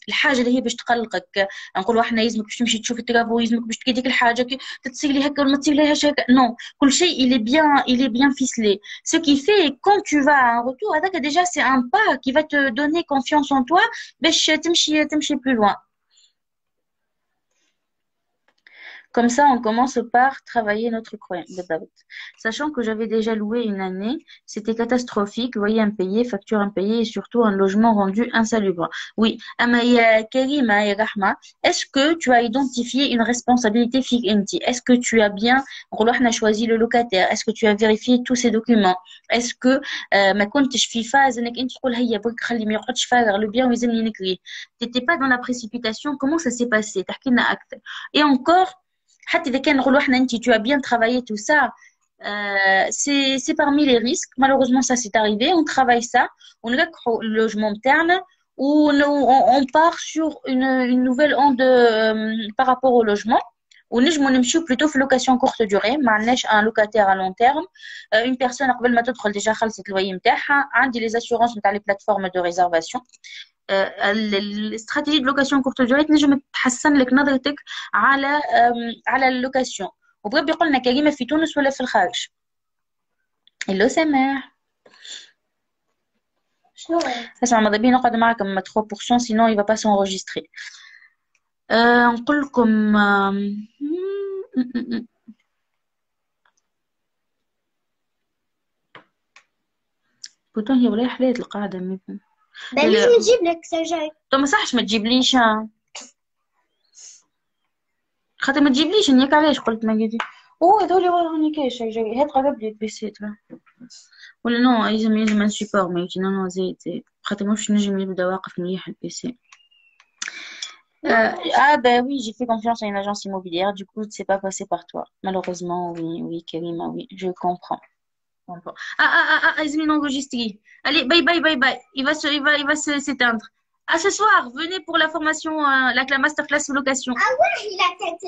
Speaker 1: الحاجه اللي هي باش تقلقك. نقولوا احنا يلزمك باش تمشي تشوف الترافو يلزمك باش تكي ديك الحاجه تصير لي هكا ولا ما تصير لهاش هكا نو كل شيء il est bien ficelé. Ce qui fait quand tu vas à un retour هذاك déjà c'est un pas qui va te donner confiance en toi باش تمشي plus loin. Comme ça, on commence par travailler notre croyance. Sachant que j'avais déjà loué une année, c'était catastrophique, loyer impayé, facture impayée et surtout un logement rendu insalubre. Oui, Amaya Karima et Rahma, est-ce que tu as identifié une responsabilité fixe? Est-ce que tu as bien choisi le locataire? Est-ce que tu as vérifié tous ces documents? Est-ce que ما كنتش في phase انك انت تقول هيا برك خلي ما يقعدش فارغ le bien ويزني نكري. T'étais pas dans la précipitation. Comment ça s'est passé? تحكي لنا أكثر. Et encore حتى إذا كان نقولوا إحنا أنت tu as bien travaillé tout ça, c'est parmi les risques. Malheureusement, ça s'est arrivé. On travaille ça, on نركحوا le logement interne ou on part sur une nouvelle onde par rapport au logement. ونجموا نمشيو plutôt في location courte durée. ما عندناش un locataire à long terme. Une personne قبل ما تدخل déjà خلصت الوي نتاعها. عندي les assurances نتاع les plateformes de réservation. الاستراتيجيه de location courte durée تنجم تحسن لك نظرتك على اللوكاسيون. وبربي قلنا كريمه في تونس ولا في الخارج؟ اللو سامح
Speaker 2: شنو؟
Speaker 1: اسمع ماذا بيا نقعد معك اما 3% sinon il va pas s'enregistrer. نقول لكم بوتون هي ولا حليت القاعده ميكم
Speaker 2: لازم نجيب لك سجاي.
Speaker 1: تو ما صحش ما تجيبليش خاطر ما تجيبليش انيك علاش قلت ما قلتي هذول راني كاش جاي هات قرب لي البيسي ولا نو يلزم السيبور ما يجي نو زيد خاطر مش نجم يبدا واقف مليح البيسي. Bah oui, j'ai fait confiance à une agence immobilière, du coup, c'est pas passé par toi. Malheureusement, oui, Karima, oui, je comprends. Yasmine enregistré. Allez, bye. Il va s'éteindre. À ce soir, venez pour la formation, la masterclass sous location.
Speaker 2: Ah ouais, il a tête